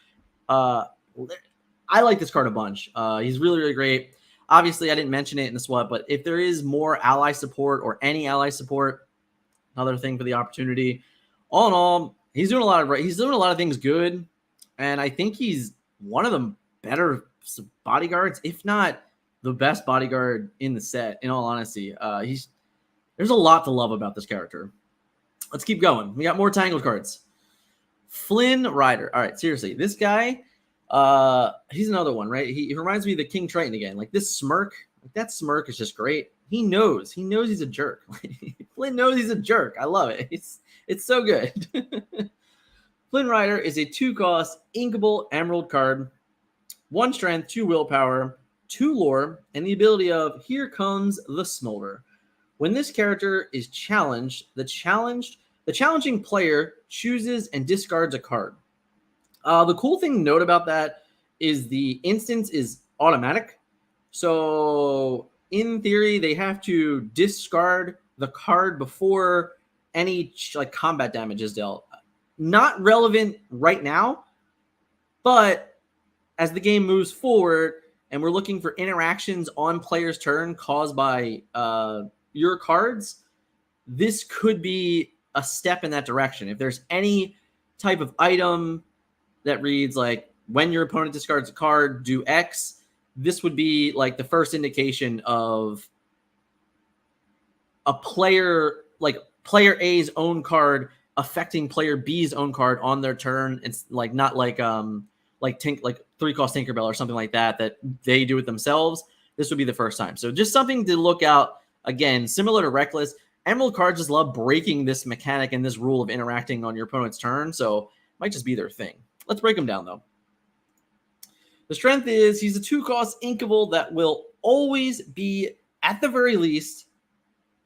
I like this card a bunch. He's really, really great. Obviously, I didn't mention it in the SWOT, but if there is more ally support or any ally support, another thing for the opportunity. All in all, he's doing a lot of things good, and I think he's one of the better bodyguards, if not the best bodyguard in the set. In all honesty, he's There's a lot to love about this character. Let's keep going. We got more Tangled cards. Flynn Rider. All right, seriously, this guy, he's another one, right? He reminds me of the King Triton again. Like this smirk, like that smirk is just great. He knows he's a jerk. Flynn knows he's a jerk. I love it. It's so good. Flynn Rider is a 2-cost inkable emerald card, 1 strength, 2 willpower, 2 lore, and the ability of Here Comes the Smolder. When this character is challenged, the challenging player chooses and discards a card. The cool thing to note about that is the instance is automatic. So in theory, they have to discard the card before any like combat damage is dealt. Not relevant right now, but as the game moves forward and we're looking for interactions on player's turn caused by your cards, this could be a step in that direction. If there's any type of item that reads like when your opponent discards a card, do X, this would be like the first indication of a player, like player A's own card affecting player B's own card on their turn. It's like not like 3-cost Tinkerbell or something like that they do it themselves. This would be the first time. So just something to look out. Again, similar to Reckless, Emerald cards just love breaking this mechanic and this rule of interacting on your opponent's turn. So it might just be their thing. Let's break them down though. The strength is he's a 2-cost inkable that will always be, at the very least,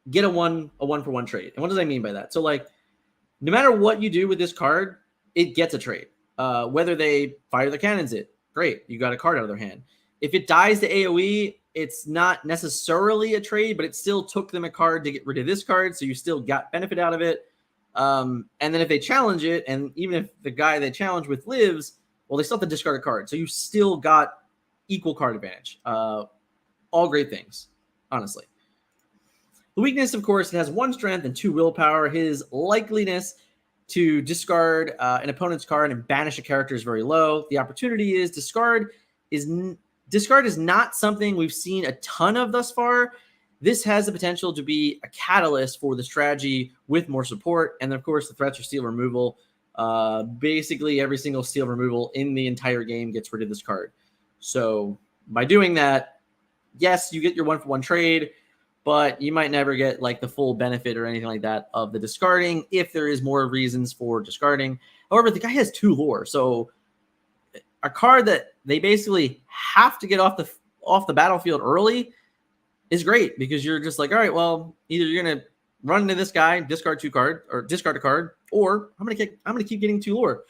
get a 1-for-1 trade. And what does I mean by that? So like, no matter what you do with this card, it gets a trade. Whether they fire the cannons, great, you got a card out of their hand. If it dies to AoE, it's not necessarily a trade, but it still took them a card to get rid of this card, so you still got benefit out of it. And then if they challenge it, and even if the guy they challenge with lives, well, they still have to discard a card, so you still got equal card advantage. All great things, honestly. The weakness, of course, it has 1 strength and 2 willpower. His likeliness to discard an opponent's card and banish a character is very low. The opportunity is discard is not something we've seen a ton of thus far. This has the potential to be a catalyst for the strategy with more support. And of course, the threats are steal removal. Basically, every single steal removal in the entire game gets rid of this card. So by doing that, yes, you get your 1-for-1 trade, but you might never get like the full benefit or anything like that of the discarding if there is more reasons for discarding. However, the guy has 2 lore. So a card that they basically have to get off the battlefield early is great because you're just like, all right, well, either you're gonna run into this guy, discard a card, or I'm gonna keep getting 2 lore,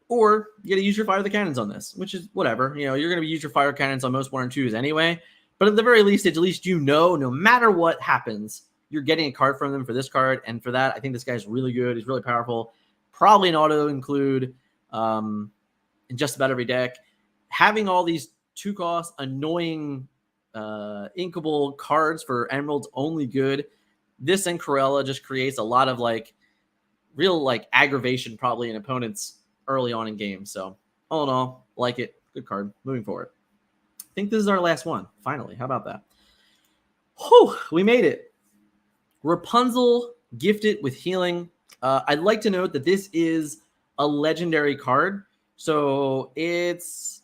or you gotta use your fire the cannons on this, which is whatever. You know, you're gonna use your fire cannons on most 1 and 2s anyway. But at the very least, you know, no matter what happens, you're getting a card from them for this card, and for that, I think this guy's really good. He's really powerful. Probably an auto include in just about every deck. Having all these 2-cost annoying inkable cards for Emerald's only good. This and Cruella just creates a lot of like real like aggravation probably in opponents early on in games. So all in all, like it. Good card. Moving forward. I think this is our last one. Finally, how about that? Whew, we made it. Rapunzel gifted with healing. I'd like to note that this is a legendary card. So it's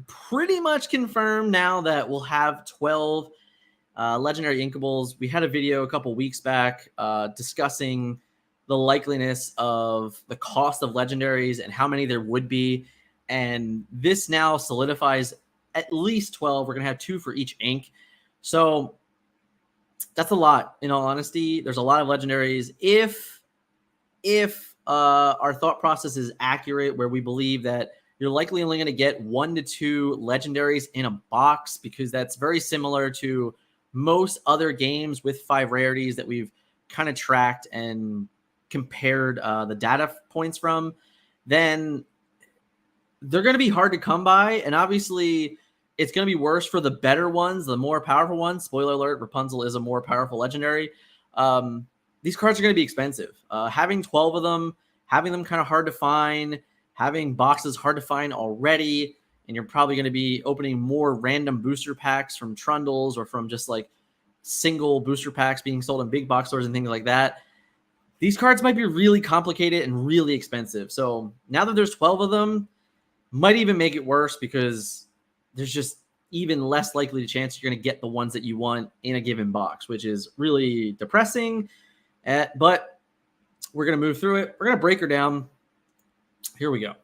pretty much confirmed now that we'll have 12 legendary inkables. We had a video a couple weeks back discussing the likeliness of the cost of legendaries and how many there would be. And this now solidifies at least 12. We're going to have 2 for each ink. So that's a lot, in all honesty. There's a lot of legendaries. If our thought process is accurate, where we believe that you're likely only going to get 1 to 2 legendaries in a box, because that's very similar to most other games with 5 rarities that we've kind of tracked and compared the data points from, then they're going to be hard to come by. And obviously, it's going to be worse for the better ones, the more powerful ones. Spoiler alert, Rapunzel is a more powerful legendary. These cards are going to be expensive. Having 12 of them, having them kind of hard to find, having boxes hard to find already, and you're probably going to be opening more random booster packs from Trundles or from just like single booster packs being sold in big box stores and things like that, these cards might be really complicated and really expensive. So now that there's 12 of them, might even make it worse because there's just even less likely the chance you're going to get the ones that you want in a given box, which is really depressing. But we're going to move through it. We're going to break her down. Here we go.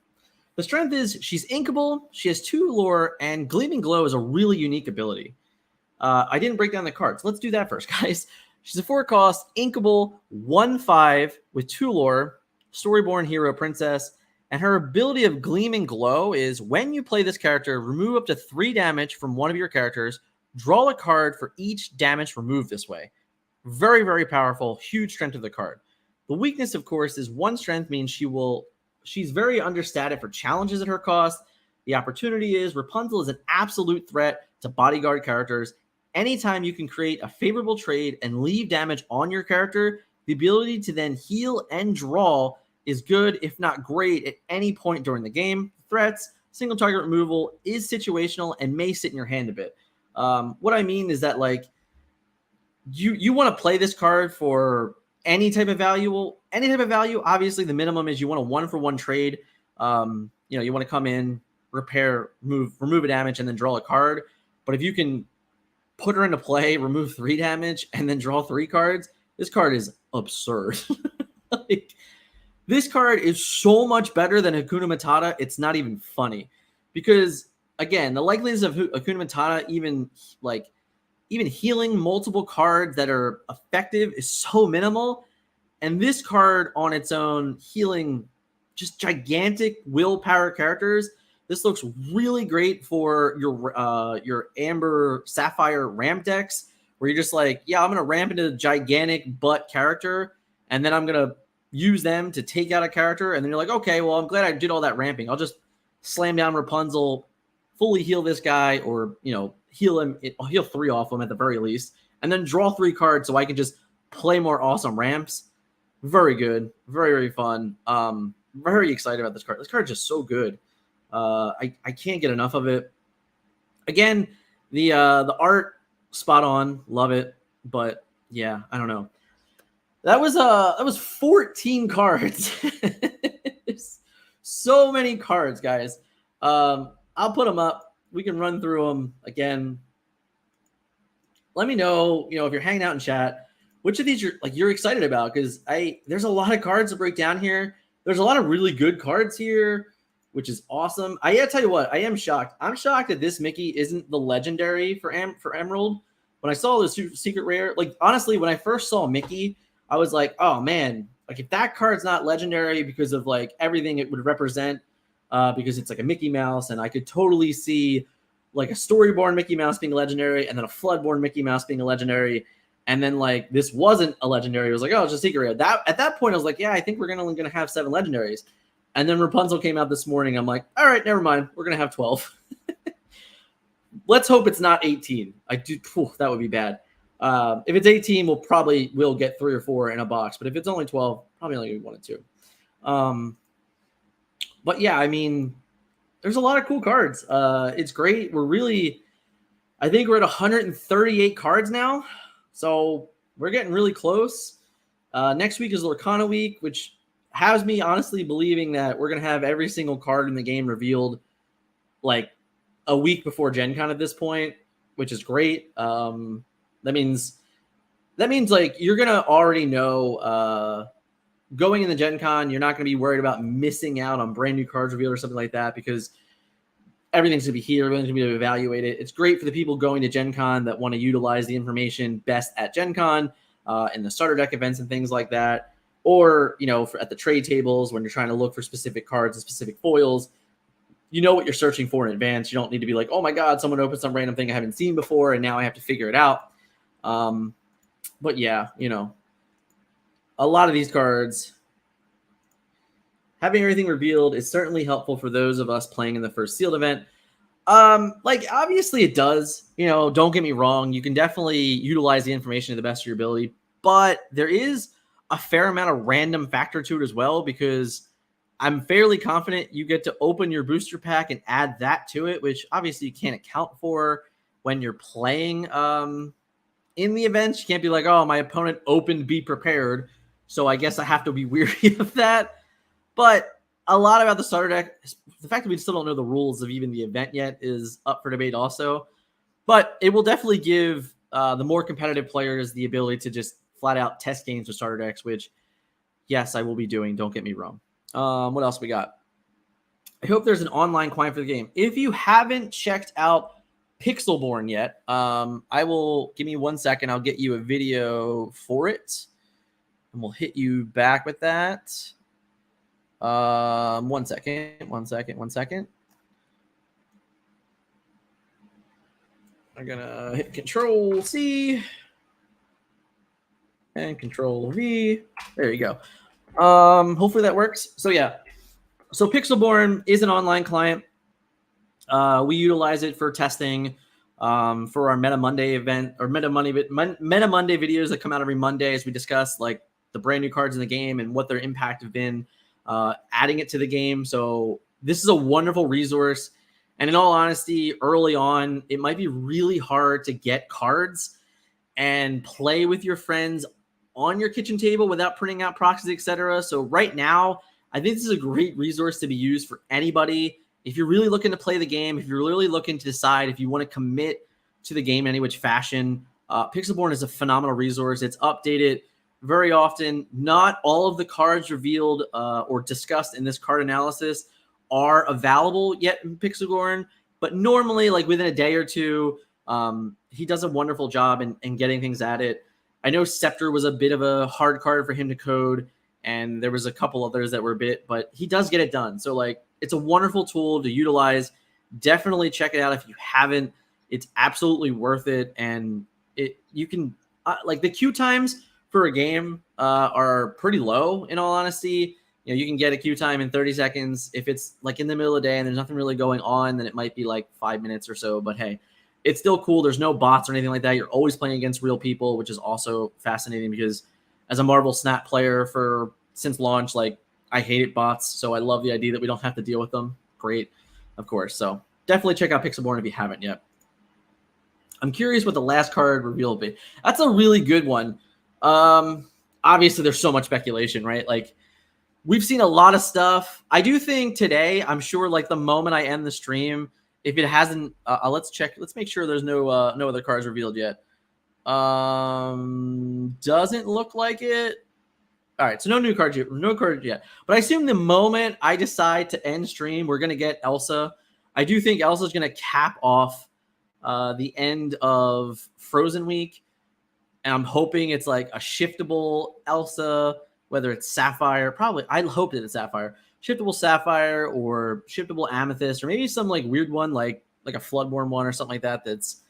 The strength is she's inkable, she has 2 lore, and Gleaming Glow is a really unique ability. I didn't break down the cards. Let's do that first, guys. She's a 4-cost, inkable, 1/5 with 2 lore, Storyborn Hero Princess, and her ability of Gleaming Glow is when you play this character, remove up to 3 damage from one of your characters, draw a card for each damage removed this way. Very, very powerful, huge strength of the card. The weakness, of course, is 1 strength means she's very understated for challenges at her cost. The opportunity is Rapunzel is an absolute threat to bodyguard characters. Anytime you can create a favorable trade and leave damage on your character, the ability to then heal and draw is good, if not great, at any point during the game. Threats, single target removal is situational and may sit in your hand a bit. What I mean is that, like, you want to play this card for any type of value. Obviously, the minimum is you want a 1-for-1 trade. You want to come in, repair, remove a damage, and then draw a card. But if you can put her into play, remove 3 damage, and then draw 3 cards, this card is absurd. Like, this card is so much better than Hakuna Matata. It's not even funny. Because, again, the likeliness of Hakuna Matata even healing multiple cards that are effective is so minimal. And this card on its own, healing just gigantic willpower characters. This looks really great for your Amber Sapphire ramp decks, where you're just like, yeah, I'm going to ramp into a gigantic butt character, and then I'm going to use them to take out a character. And then you're like, okay, well, I'm glad I did all that ramping. I'll just slam down Rapunzel, fully heal this guy, or, heal him. I'll heal 3 off him at the very least, and then draw 3 cards so I can just play more awesome ramps. Very good. Very, very fun. Very excited about this card. This card is just so good. I can't get enough of it. Again, the art, spot on. Love it. But yeah, I don't know. That was 14 cards. So many cards, guys. I'll put them up. We can run through them again. Let me know, if you're hanging out in chat, which of these you're excited about, because there's a lot of cards to break down here. There's a lot of really good cards here, which is awesome. I gotta tell you what, I am shocked. I'm shocked that this Mickey isn't the legendary for Emerald. When I saw the secret rare, honestly, when I first saw Mickey, I was like, oh man, if that card's not legendary because of everything it would represent, because it's a Mickey Mouse, and I could totally see a Storyborn Mickey Mouse being legendary, and then a Floodborn Mickey Mouse being a legendary, and then this wasn't a legendary. It was it's just secret rare. At that point, I was like, yeah, I think we're gonna have 7 legendaries. And then Rapunzel came out this morning. I'm like, all right, never mind. We're gonna have 12. Let's hope it's not 18. That would be bad. If it's 18, we'll get 3 or 4 in a box. But if it's only 12, probably only 1 or 2. But yeah, I mean, there's a lot of cool cards. It's great. I think we're at 138 cards now. So we're getting really close. Next week is Lorcana week, which has me honestly believing that we're going to have every single card in the game revealed a week before Gen Con at this point, which is great. That means you're going to already know, going in the Gen Con, you're not going to be worried about missing out on brand new cards revealed or something like that, because everything's going to be here. Everything's going to be evaluated. It's great for the people going to Gen Con that want to utilize the information best at Gen Con, in the starter deck events and things like that. Or, at the trade tables when you're trying to look for specific cards and specific foils, what you're searching for in advance. You don't need to be like, oh my God, someone opened some random thing I haven't seen before, and now I have to figure it out. But yeah, a lot of these cards, having everything revealed is certainly helpful for those of us playing in the first sealed event. Obviously it does, don't get me wrong. You can definitely utilize the information to the best of your ability, but there is a fair amount of random factor to it as well, because I'm fairly confident you get to open your booster pack and add that to it, which obviously you can't account for when you're playing in the events. You can't be like, oh, my opponent opened Be Prepared, so I guess I have to be weary of that. But a lot about the starter deck, the fact that we still don't know the rules of even the event yet is up for debate also. But it will definitely give the more competitive players the ability to just flat out test games with starter decks, which, yes, I will be doing. Don't get me wrong. What else we got? I hope there's an online client for the game. If you haven't checked out Pixelborn yet, I will give me 1 second. I'll get you a video for it, and we'll hit you back with that. 1 second. I'm gonna hit Control C and Control V. There you go. Hopefully that works. So yeah, so Pixelborn is an online client. We utilize it for testing for our Meta Monday event or Meta Monday videos that come out every Monday as we discuss like the brand new cards in the game and what their impact have been, adding it to the game. So this is a wonderful resource. And in all honesty, early on, it might be really hard to get cards and play with your friends on your kitchen table without printing out proxies, etc. So right now, I think this is a great resource to be used for anybody. If you're really looking to play the game, if you're really looking to decide if you want to commit to the game in any which fashion, Pixelborn is a phenomenal resource. It's updated very often. Not all of the cards revealed or discussed in this card analysis are available yet in Pixelborn, but normally, like within a day or two, he does a wonderful job in getting things at it. I know Scepter was a bit of a hard card for him to code, and there was a couple others that were a bit, but he does get it done. So like, it's a wonderful tool to utilize. Definitely check it out if you haven't. It's absolutely worth it, and you can like the queue times for a game are pretty low. In all honesty, you know, you can get a queue time in 30 seconds. If it's like in the middle of the day and there's nothing really going on, then it might be like 5 minutes or so. But hey, it's still cool. There's no bots or anything like that. You're always playing against real people, which is also fascinating because as a Marvel Snap player since launch, like I hated bots. So I love the idea that we don't have to deal with them. Great, of course. So definitely check out Pixelborn if you haven't yet. I'm curious what the last card reveal will be. That's a really good one. Obviously, there's so much speculation, right? Like, we've seen a lot of stuff. I do think today, I'm sure, like the moment I end the stream, if it hasn't, let's check. Let's make sure there's no other cards revealed yet. Doesn't look like it. All right, so no cards yet. But I assume the moment I decide to end stream, we're gonna get Elsa. I do think Elsa's gonna cap off the end of Frozen Week, and I'm hoping it's like a shiftable Elsa. Whether it's Sapphire, probably, I hope that it's Sapphire. Shiftable Sapphire or shiftable Amethyst, or maybe some like weird one like a Floodborn one or something like that that's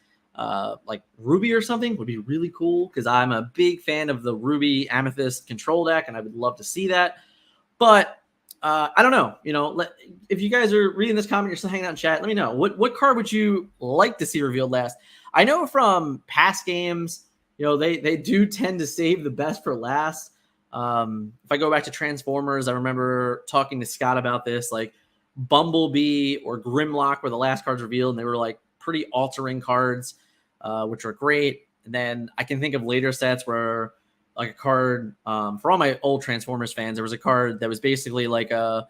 like Ruby or something would be really cool because I'm a big fan of the Ruby Amethyst control deck and I would love to see that. But I don't know. You know, if you guys are reading this comment, you're still hanging out in chat, let me know. What card would you like to see revealed last? I know from past games, you know, they do tend to save the best for last. If I go back to Transformers, I remember talking to Scott about this, like Bumblebee or Grimlock were the last cards revealed, and they were like pretty altering cards, which are great. And then I can think of later sets where like a card, for all my old Transformers fans, there was a card that was basically like an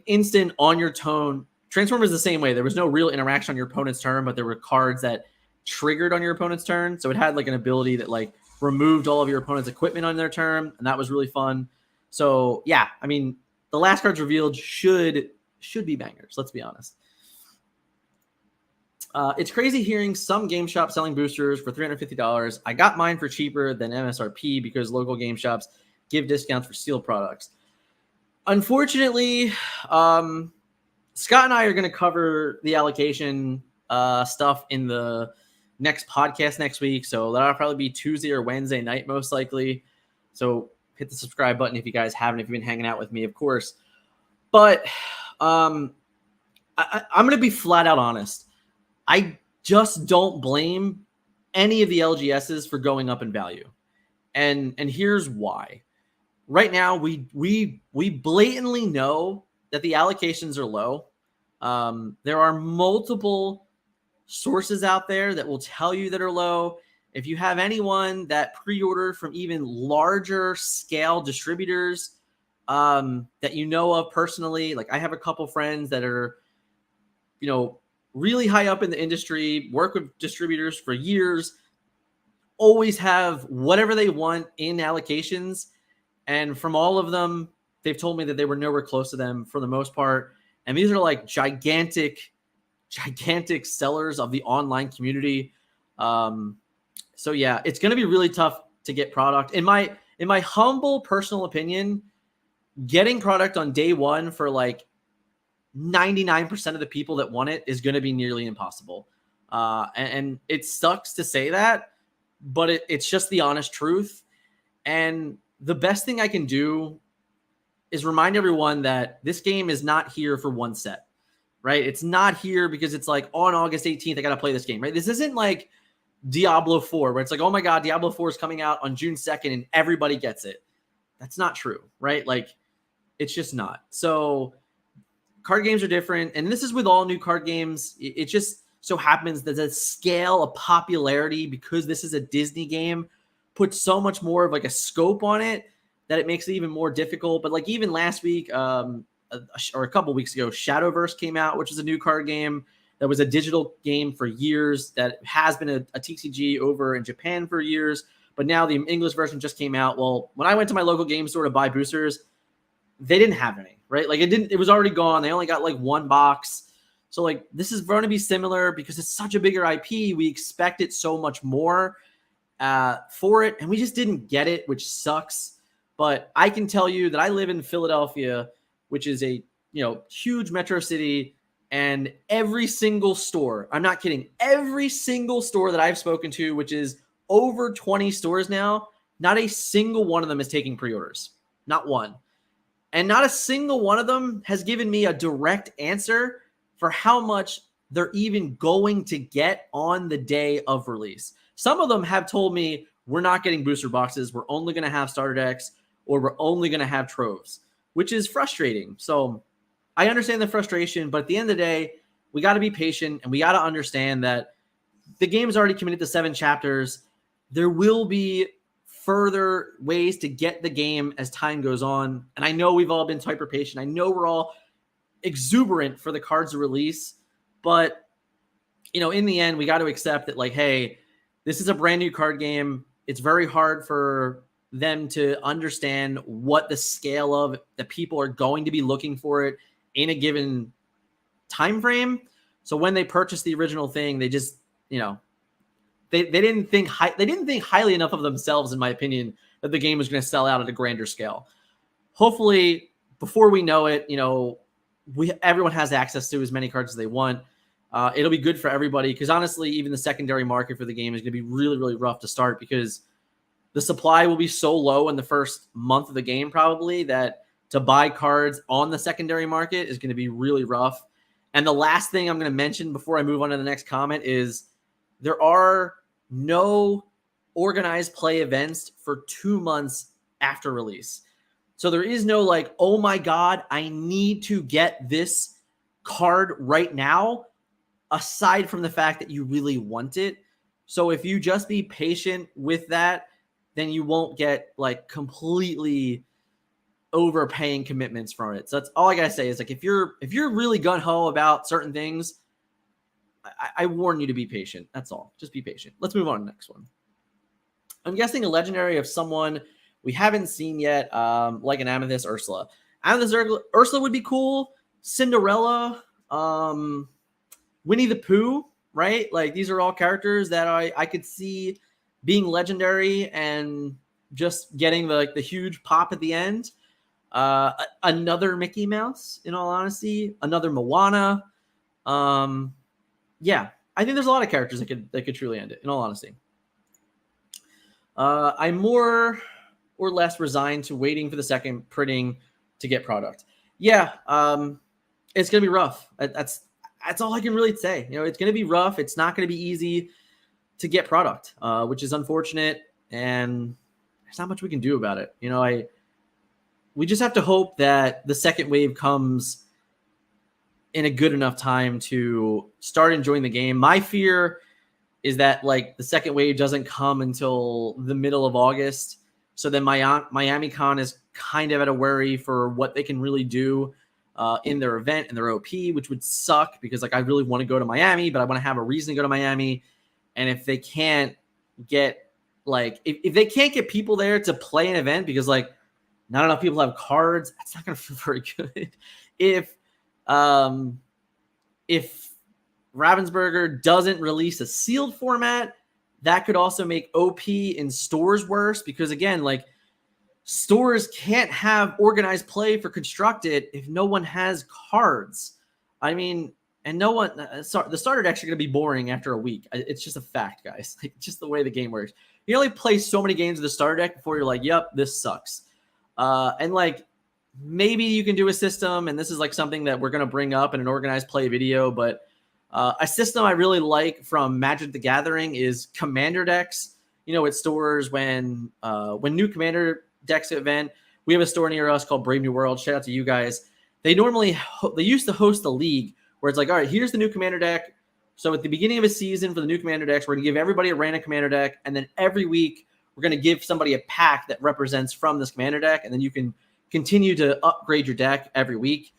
instant on your turn. Transformers the same way. There was no real interaction on your opponent's turn, but there were cards that triggered on your opponent's turn. So it had like an ability that like removed all of your opponent's equipment on their turn, and that was really fun. So yeah, I mean, the last cards revealed should be bangers. Let's be honest. It's crazy hearing some game shops selling boosters for $350. I got mine for cheaper than MSRP because local game shops give discounts for sealed products. Unfortunately, Scott and I are going to cover the allocation stuff in the next podcast next week. So that'll probably be Tuesday or Wednesday night, most likely. So hit the subscribe button if you guys haven't, if you've been hanging out with me, of course. But I'm going to be flat out honest. I just don't blame any of the LGSs for going up in value. And here's why. Right now, we blatantly know that the allocations are low. There are multiple sources out there that will tell you that are low. If you have anyone that pre-ordered from even larger scale distributors that you know of personally, like I have a couple friends that are, really high up in the industry, work with distributors for years, always have whatever they want in allocations. And from all of them, they've told me that they were nowhere close to them for the most part. And these are like gigantic sellers of the online community. So yeah, it's going to be really tough to get product. In my humble personal opinion, getting product on day one for like 99% of the people that want it is going to be nearly impossible. And it sucks to say that, but it's just the honest truth. And the best thing I can do is remind everyone that this game is not here for one set, right? It's not here because it's like on August 18th, I got to play this game, right? This isn't like Diablo 4 where it's like, oh my God, Diablo 4 is coming out on June 2nd and everybody gets it. That's not true, right? Like it's just not. So card games are different. And this is with all new card games. It just so happens that the scale of popularity, because this is a Disney game, puts so much more of like a scope on it that it makes it even more difficult. But like even last week or a couple weeks ago, Shadowverse came out, which is a new card game that was a digital game for years that has been a TCG over in Japan for years. But now the English version just came out. Well, when I went to my local game store to buy boosters, they didn't have any, right? Like it was already gone. They only got like one box. So like this is going to be similar because it's such a bigger IP. We expect it so much more for it. And we just didn't get it, which sucks. But I can tell you that I live in Philadelphia, which is a, huge metro city, and every single store, I'm not kidding, every single store that I've spoken to, which is over 20 stores now, not a single one of them is taking pre-orders. Not one. And not a single one of them has given me a direct answer for how much they're even going to get on the day of release. Some of them have told me we're not getting booster boxes. We're only going to have starter decks, or we're only going to have troves, which is frustrating. So I understand the frustration, but at the end of the day, we got to be patient and we got to understand that the game is already committed to 7 chapters. There will be further ways to get the game as time goes on. And I know we've all been hyper patient. I know we're all exuberant for the cards to release, but in the end, we got to accept that like, hey, this is a brand new card game. It's very hard for them to understand what the scale of the people are going to be looking for it in a given time frame. So when they purchased the original thing, they just, they didn't think highly enough of themselves, in my opinion, that the game was going to sell out at a grander scale. Hopefully, before we know it, everyone has access to as many cards as they want. It'll be good for everybody because honestly, even the secondary market for the game is going to be really, really rough to start because the supply will be so low in the first month of the game probably that to buy cards on the secondary market is going to be really rough. And the last thing I'm going to mention before I move on to the next comment is there are no organized play events for 2 months after release. So there is no like, oh my God, I need to get this card right now, aside from the fact that you really want it. So if you just be patient with that, then you won't get like completely overpaying commitments from it. So that's all I gotta say is like, if you're really gung-ho about certain things, I warn you to be patient. That's all. Just be patient. Let's move on to the next one. I'm guessing a legendary of someone we haven't seen yet, like an Amethyst Ursula. Amethyst Ursula would be cool. Cinderella, Winnie the Pooh, right? Like these are all characters that I could see being legendary and just getting the huge pop at the end. Another Mickey Mouse, in all honesty, another Moana. Yeah, I think there's a lot of characters that could truly end it, in all honesty. I'm more or less resigned to waiting for the second printing to get product. Yeah, it's gonna be rough. That's all I can really say. It's gonna be rough. It's not gonna be easy to get product, which is unfortunate, and there's not much we can do about it. We just have to hope that the second wave comes in a good enough time to start enjoying the game. My fear is that like the second wave doesn't come until the middle of August. So then Miami Con is kind of at a worry for what they can really do in their event and their OP, which would suck because like I really want to go to Miami, but I want to have a reason to go to Miami. And if they can't get like if they can't get people there to play an event because like not enough people have cards, that's not going to feel very good. If Ravensburger doesn't release a sealed format, that could also make OP in stores worse because again, like stores can't have organized play for constructed if no one has cards. I mean, and no one, the starter decks are going to be boring after a week. It's just a fact, guys. Like just the way the game works. You only play so many games with the starter deck before you're like, yep, this sucks. And like maybe you can do a system, and this is like something that we're going to bring up in an organized play video, but a system I really like from Magic the Gathering is commander decks. You know, it stores when new commander decks event. We have a store near us called Brave New World. Shout out to you guys. They normally they used to host a league where it's like, all right, here's the new commander deck. So at the beginning of a season for the new commander decks, we're going to give everybody a random commander deck, and then every week we're going to give somebody a pack that represents from this commander deck, and then you can continue to upgrade your deck every week.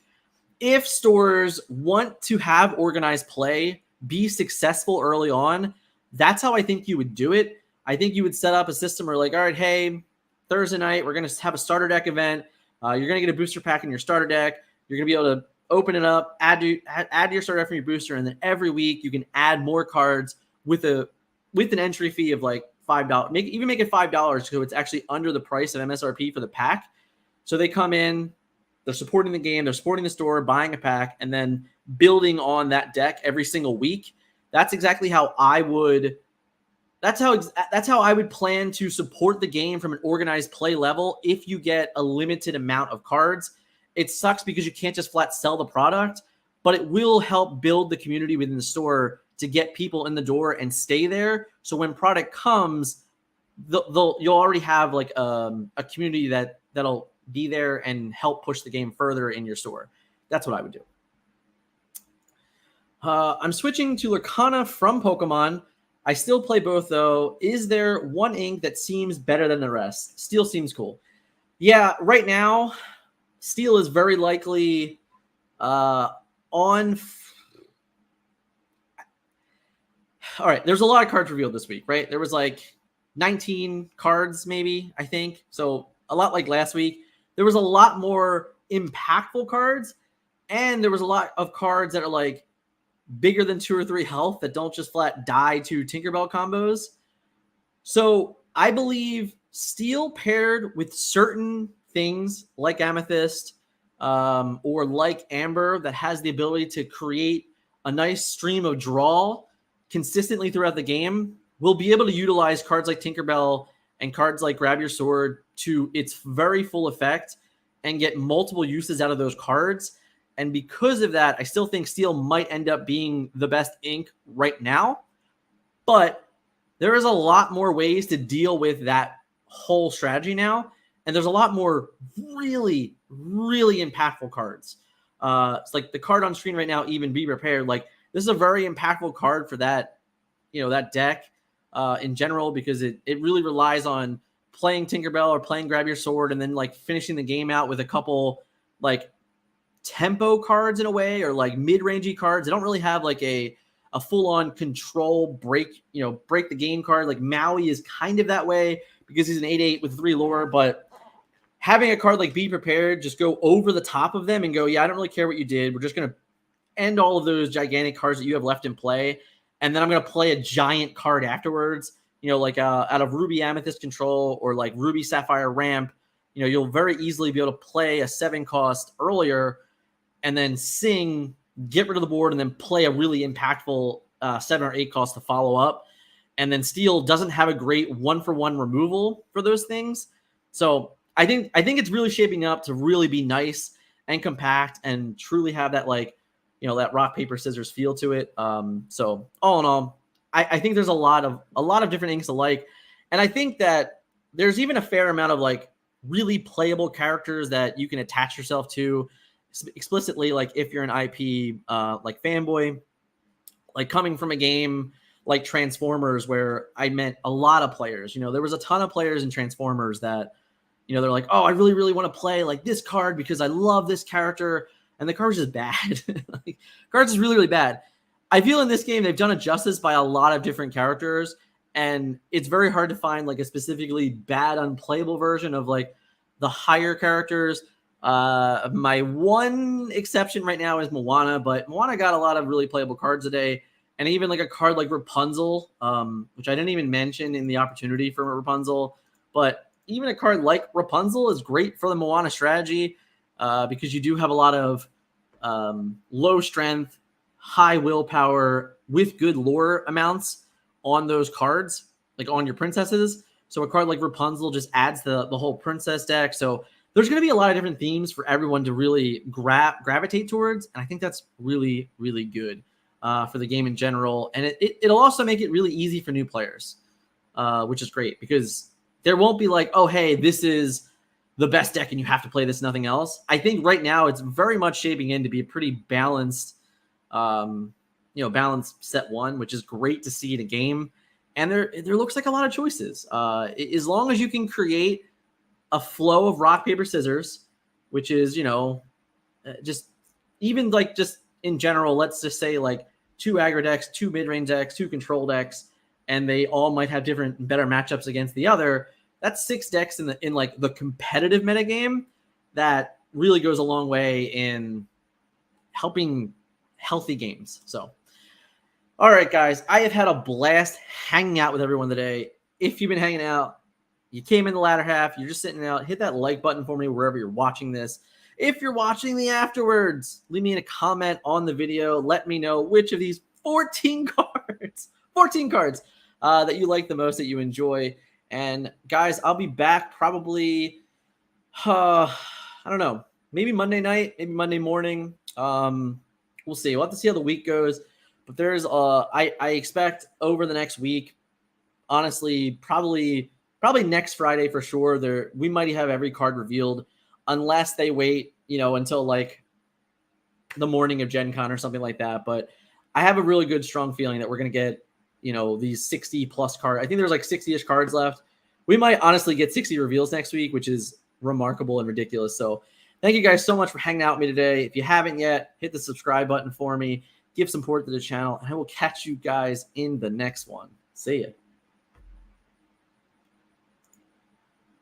If stores want to have organized play, be successful early on, that's how I think you would do it. I think you would set up a system where like, all right, hey, Thursday night, we're going to have a starter deck event. You're going to get a booster pack in your starter deck. You're going to be able to open it up, add to your starter deck from your booster, and then every week you can add more cards with an entry fee of like $5. Make it $5 so it's actually under the price of MSRP for the pack. So they come in, they're supporting the game, they're supporting the store, buying a pack, and then building on that deck every single week. That's exactly how I would. That's how I would plan to support the game from an organized play level. If you get a limited amount of cards, it sucks because you can't just flat sell the product, but it will help build the community within the store to get people in the door and stay there. So when product comes, you'll already have like a community that'll be there and help push the game further in your store. That's what I would do. I'm switching to Lorcana from Pokemon. I still play both, though. Is there one ink that seems better than the rest? Steel seems cool. Yeah, right now, Steel is very likely on. All right, there's a lot of cards revealed this week, right? There was like 19 cards, maybe, I think. So a lot like last week. There was a lot more impactful cards, and there was a lot of cards that are like bigger than 2 or 3 health that don't just flat die to Tinkerbell combos. So I believe Steel paired with certain things like Amethyst or like Amber that has the ability to create a nice stream of draw consistently throughout the game will be able to utilize cards like Tinkerbell and cards like Grab Your Sword to its very full effect and get multiple uses out of those cards. And because of that, I still think Steel might end up being the best ink right now. But there is a lot more ways to deal with that whole strategy now. And there's a lot more really, really impactful cards. It's like the card on screen right now, Even Be Prepared. Like this is a very impactful card for that, that deck in general, because it really relies on playing Tinkerbell or playing Grab Your Sword and then like finishing the game out with a couple like tempo cards in a way, or like mid-rangey cards. They don't really have like a full-on control break the game card. Like Maui is kind of that way because he's an 8/8 with 3 lore, but having a card like Be Prepared just go over the top of them and go, yeah, I don't really care what you did. We're just going to end all of those gigantic cards that you have left in play, and then I'm going to play a giant card afterwards, like out of Ruby Amethyst Control or like Ruby Sapphire Ramp. You'll very easily be able to play a 7 cost earlier and then get rid of the board, and then play a really impactful 7 or 8 cost to follow up. And then Steel doesn't have a great 1-for-1 removal for those things. So I think it's really shaping up to really be nice and compact and truly have that that rock, paper, scissors feel to it. So all in all, I think there's a lot of different inks alike. And I think that there's even a fair amount of like really playable characters that you can attach yourself to explicitly. Like if you're an IP like fanboy, like coming from a game like Transformers, where I met a lot of players. There was a ton of players in Transformers that, they're like, oh, I really, really want to play like this card because I love this character. And the card's just bad. Like, cards is really, really bad. I feel in this game, they've done it justice by a lot of different characters. And it's very hard to find like a specifically bad, unplayable version of like the higher characters. My one exception right now is Moana, but Moana got a lot of really playable cards today. And even like a card like Rapunzel, which I didn't even mention in the opportunity for Rapunzel. But even a card like Rapunzel is great for the Moana strategy because you do have a lot of low strength, high willpower with good lore amounts on those cards, like on your princesses. So a card like Rapunzel just adds the whole princess deck. So there's going to be a lot of different themes for everyone to really gravitate towards. And I think that's really, really good for the game in general. And it'll also make it really easy for new players, which is great because there won't be like, oh, hey, this is the best deck and you have to play this, nothing else. I think right now it's very much shaping in to be a pretty balanced, balanced set one, which is great to see in a game. And there looks like a lot of choices. As long as you can create a flow of rock, paper, scissors, which is, just even like just in general, let's just say like 2 aggro decks, 2 mid-range decks, 2 control decks, and they all might have different better matchups against the other. That's 6 decks in like the competitive metagame that really goes a long way in helping healthy games. So, all right, guys, I have had a blast hanging out with everyone today. If you've been hanging out, you came in the latter half, you're just sitting out, hit that like button for me wherever you're watching this. If you're watching me afterwards, leave me a comment on the video. Let me know which of these 14 cards that you like the most, that you enjoy. And guys, I'll be back probably, I don't know, maybe Monday night, maybe Monday morning. We'll see. We'll have to see how the week goes. But there's, I expect over the next week, honestly, probably next Friday for sure. We might have every card revealed, unless they wait, until like the morning of Gen Con or something like that. But I have a really good, strong feeling that we're going to get, these 60 plus cards. I think there's like 60-ish cards left. We might honestly get 60 reveals next week, which is remarkable and ridiculous. So thank you guys so much for hanging out with me today. If you haven't yet, hit the subscribe button for me, give support to the channel, and I will catch you guys in the next one. See ya.